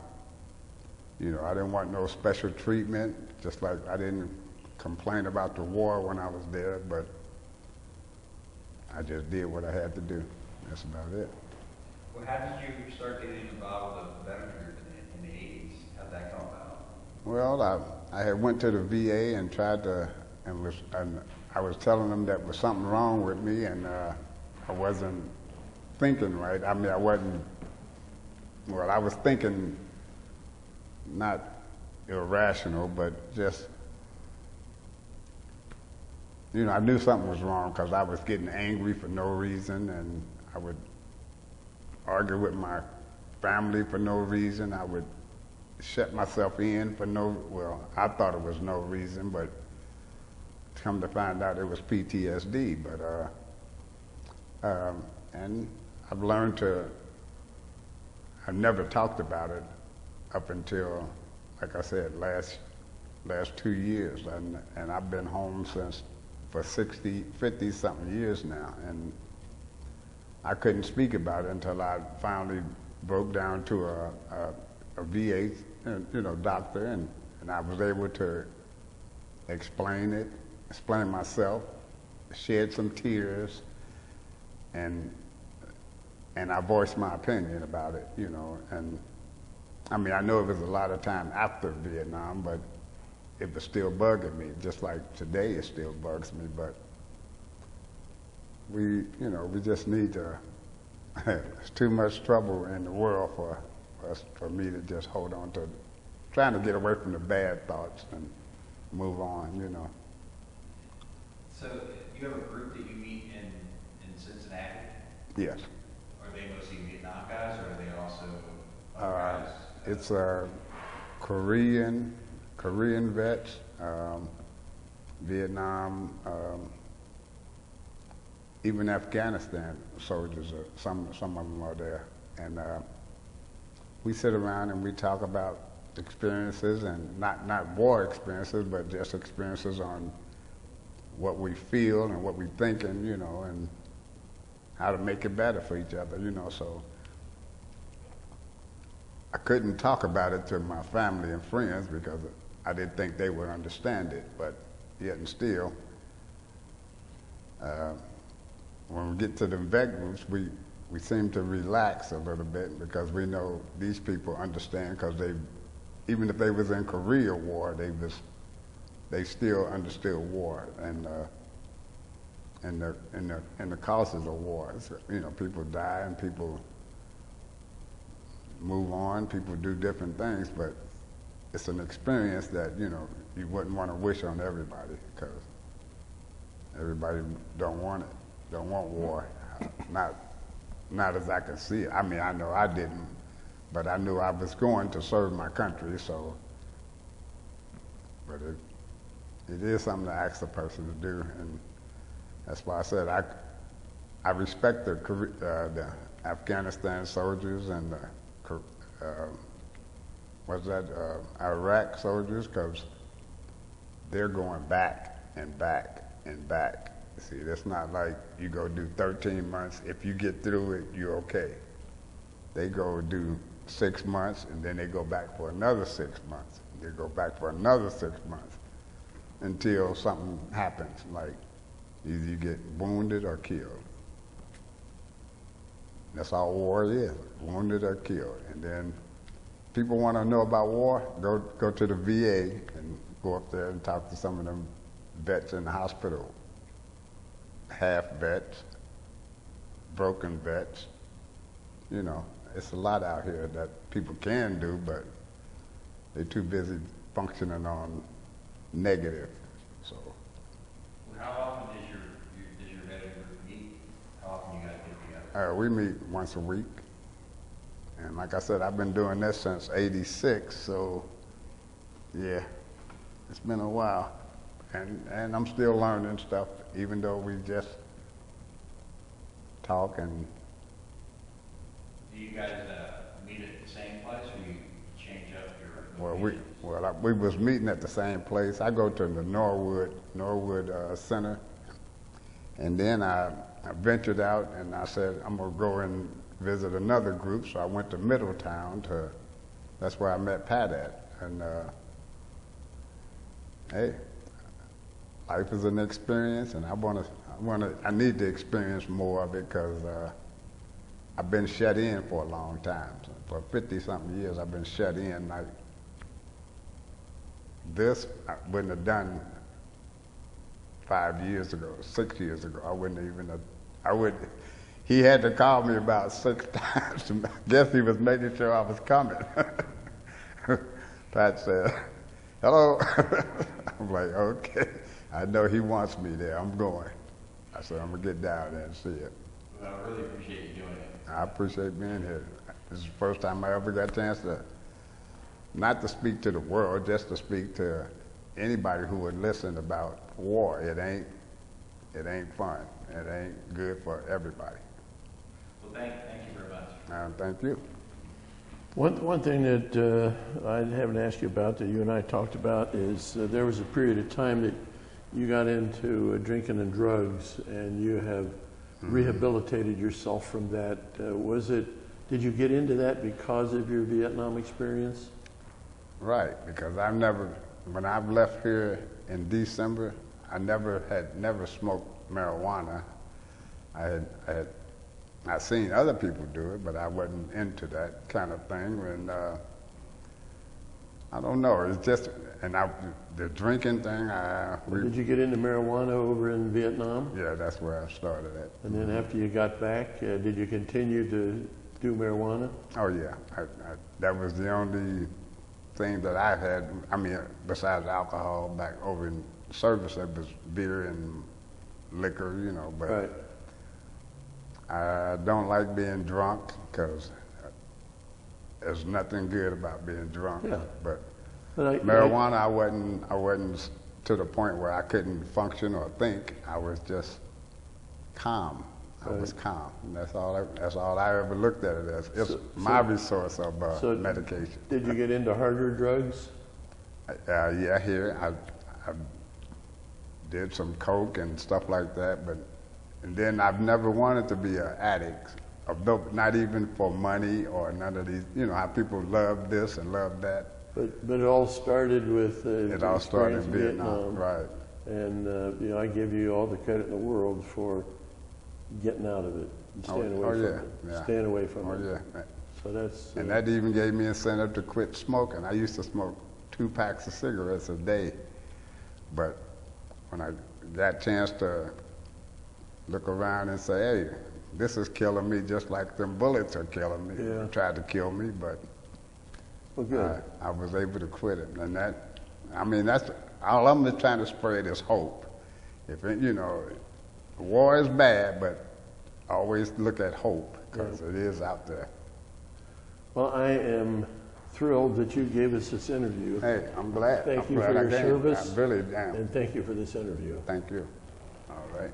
didn't want no special treatment, just like I didn't complain about the war when I was there, but I just did what I had to do. That's about it. Well, how did you start getting involved with the veteran group in the 80s? How did that come about? Well, I had went to the VA and tried to, and I was telling them that was something wrong with me, and I wasn't thinking right. I mean, I was thinking not irrational, but just, I knew something was wrong because I was getting angry for no reason, and I would argue with my family for no reason. I would shut myself in for I thought it was no reason, but come to find out it was PTSD. But and I've learned I've never talked about it up until, like I said, last 2 years, and I've been home for 50 something years now, and I couldn't speak about it until I finally broke down to a VA, doctor, and I was able to explain myself, shed some tears, and I voiced my opinion about it, and I mean, I know it was a lot of time after Vietnam, but it was still bugging me, just like today it still bugs me, but we just need to, there's too much trouble in the world for me to just hold on to, trying to get away from the bad thoughts and move on, So you have a group that you meet in Cincinnati? Yes. Are they mostly Vietnam guys, or are they also guys? It's Korean vets, Vietnam, even Afghanistan soldiers, some of them are there. And we sit around and we talk about experiences, and not war experiences, but just experiences on what we feel and what we're thinking, and how to make it better for each other, so I couldn't talk about it to my family and friends because I didn't think they would understand it, but yet and still, when we get to the vet groups, we we seem to relax a little bit because we know these people understand because they've even if they was in Korea War, they still understood war and the causes of war. You know, people die and people move on, people do different things, but it's an experience that, you know, you wouldn't want to wish on everybody, because everybody don't want it, don't want war. Not as I can see it. I mean, I know I didn't, but I knew I was going to serve my country, so, but it is something to ask a person to do, and that's why I said I respect the Afghanistan soldiers and the Iraq soldiers, because they're going back and back and back. See, it's not like you go do 13 months. If you get through it, you're okay. They go do 6 months, and then they go back for another 6 months. They go back for another 6 months until something happens, like either you get wounded or killed. That's all war is, wounded or killed. And then people want to know about war, go to the VA and go up there and talk to some of them vets in the hospital. Half vets, broken vets. You know, it's a lot out here that people can do, but they're too busy functioning on negative. So. How often does your veteran group meet? How often you guys get together? We meet once a week. And like I said, I've been doing this since '86, so yeah, it's been a while. And I'm still learning stuff, even though we just talk and. Do you guys meet at the same place, or you change up your we locations? was meeting at the same place. I go to the Norwood Center, and then I ventured out and I said I'm gonna go and visit another group. So I went to Middletown that's where I met Pat at, and hey. Life is an experience, and I need to experience more of it, because I've been shut in for a long time. So for 50-something years, I've been shut in. Like this, I wouldn't have done 5 years ago, 6 years ago. I wouldn't even have. He had to call me about 6 times. I guess he was making sure I was coming. Pat said, "Hello." I'm like, okay. I know he wants me there. I'm going. I said, I'm going to get down there and see it. Well, I really appreciate you doing it. I appreciate being here. This is the first time I ever got a chance to, not to speak to the world, just to speak to anybody who would listen about war. It ain't fun. It ain't good for everybody. Well, thank you very much. Thank you. One thing that I haven't asked you about that you and I talked about is there was a period of time that you got into drinking and drugs, and you have rehabilitated yourself from that. Did you get into that because of your Vietnam experience? Right, because when I've left here in December, I never smoked marijuana. I've seen other people do it, but I wasn't into that kind of thing. And I don't know. It's just, the drinking thing. Did you get into marijuana over in Vietnam? Yeah, that's where I started at. And then after you got back, did you continue to do marijuana? Oh yeah, that was the only thing that I had. I mean, besides alcohol, back over in service, it was beer and liquor, you know. But right. I don't like being drunk, because there's nothing good about being drunk. Yeah. But marijuana, I wasn't to the point where I couldn't function or think. I was just calm. I was calm. And that's all I ever looked at it as. It's my resource of medication. Did you get into harder drugs? Yeah, here I did some coke and stuff like that, and then I've never wanted to be an addict, not even for money or none of these. You know how people love this and love that. But it all started with it all started in Vietnam, right? And I give you all the credit in the world for getting out of it and staying away from it. Yeah. Staying away from it. Oh yeah. So that's And that even gave me incentive to quit smoking. I used to smoke 2 packs of cigarettes a day, but when I got a chance to look around and say, hey, this is killing me just like them bullets are killing me. Yeah. They tried to kill me, but well, good. I was able to quit it. And that, I mean, that's all I'm just trying to spread is hope. If it, you know, war is bad, but always look at hope, because it is out there. Well, I am thrilled that you gave us this interview. Hey, I'm glad. Thank I'm you glad for I your came. service. I really am. And thank you for this interview. Thank you. All right.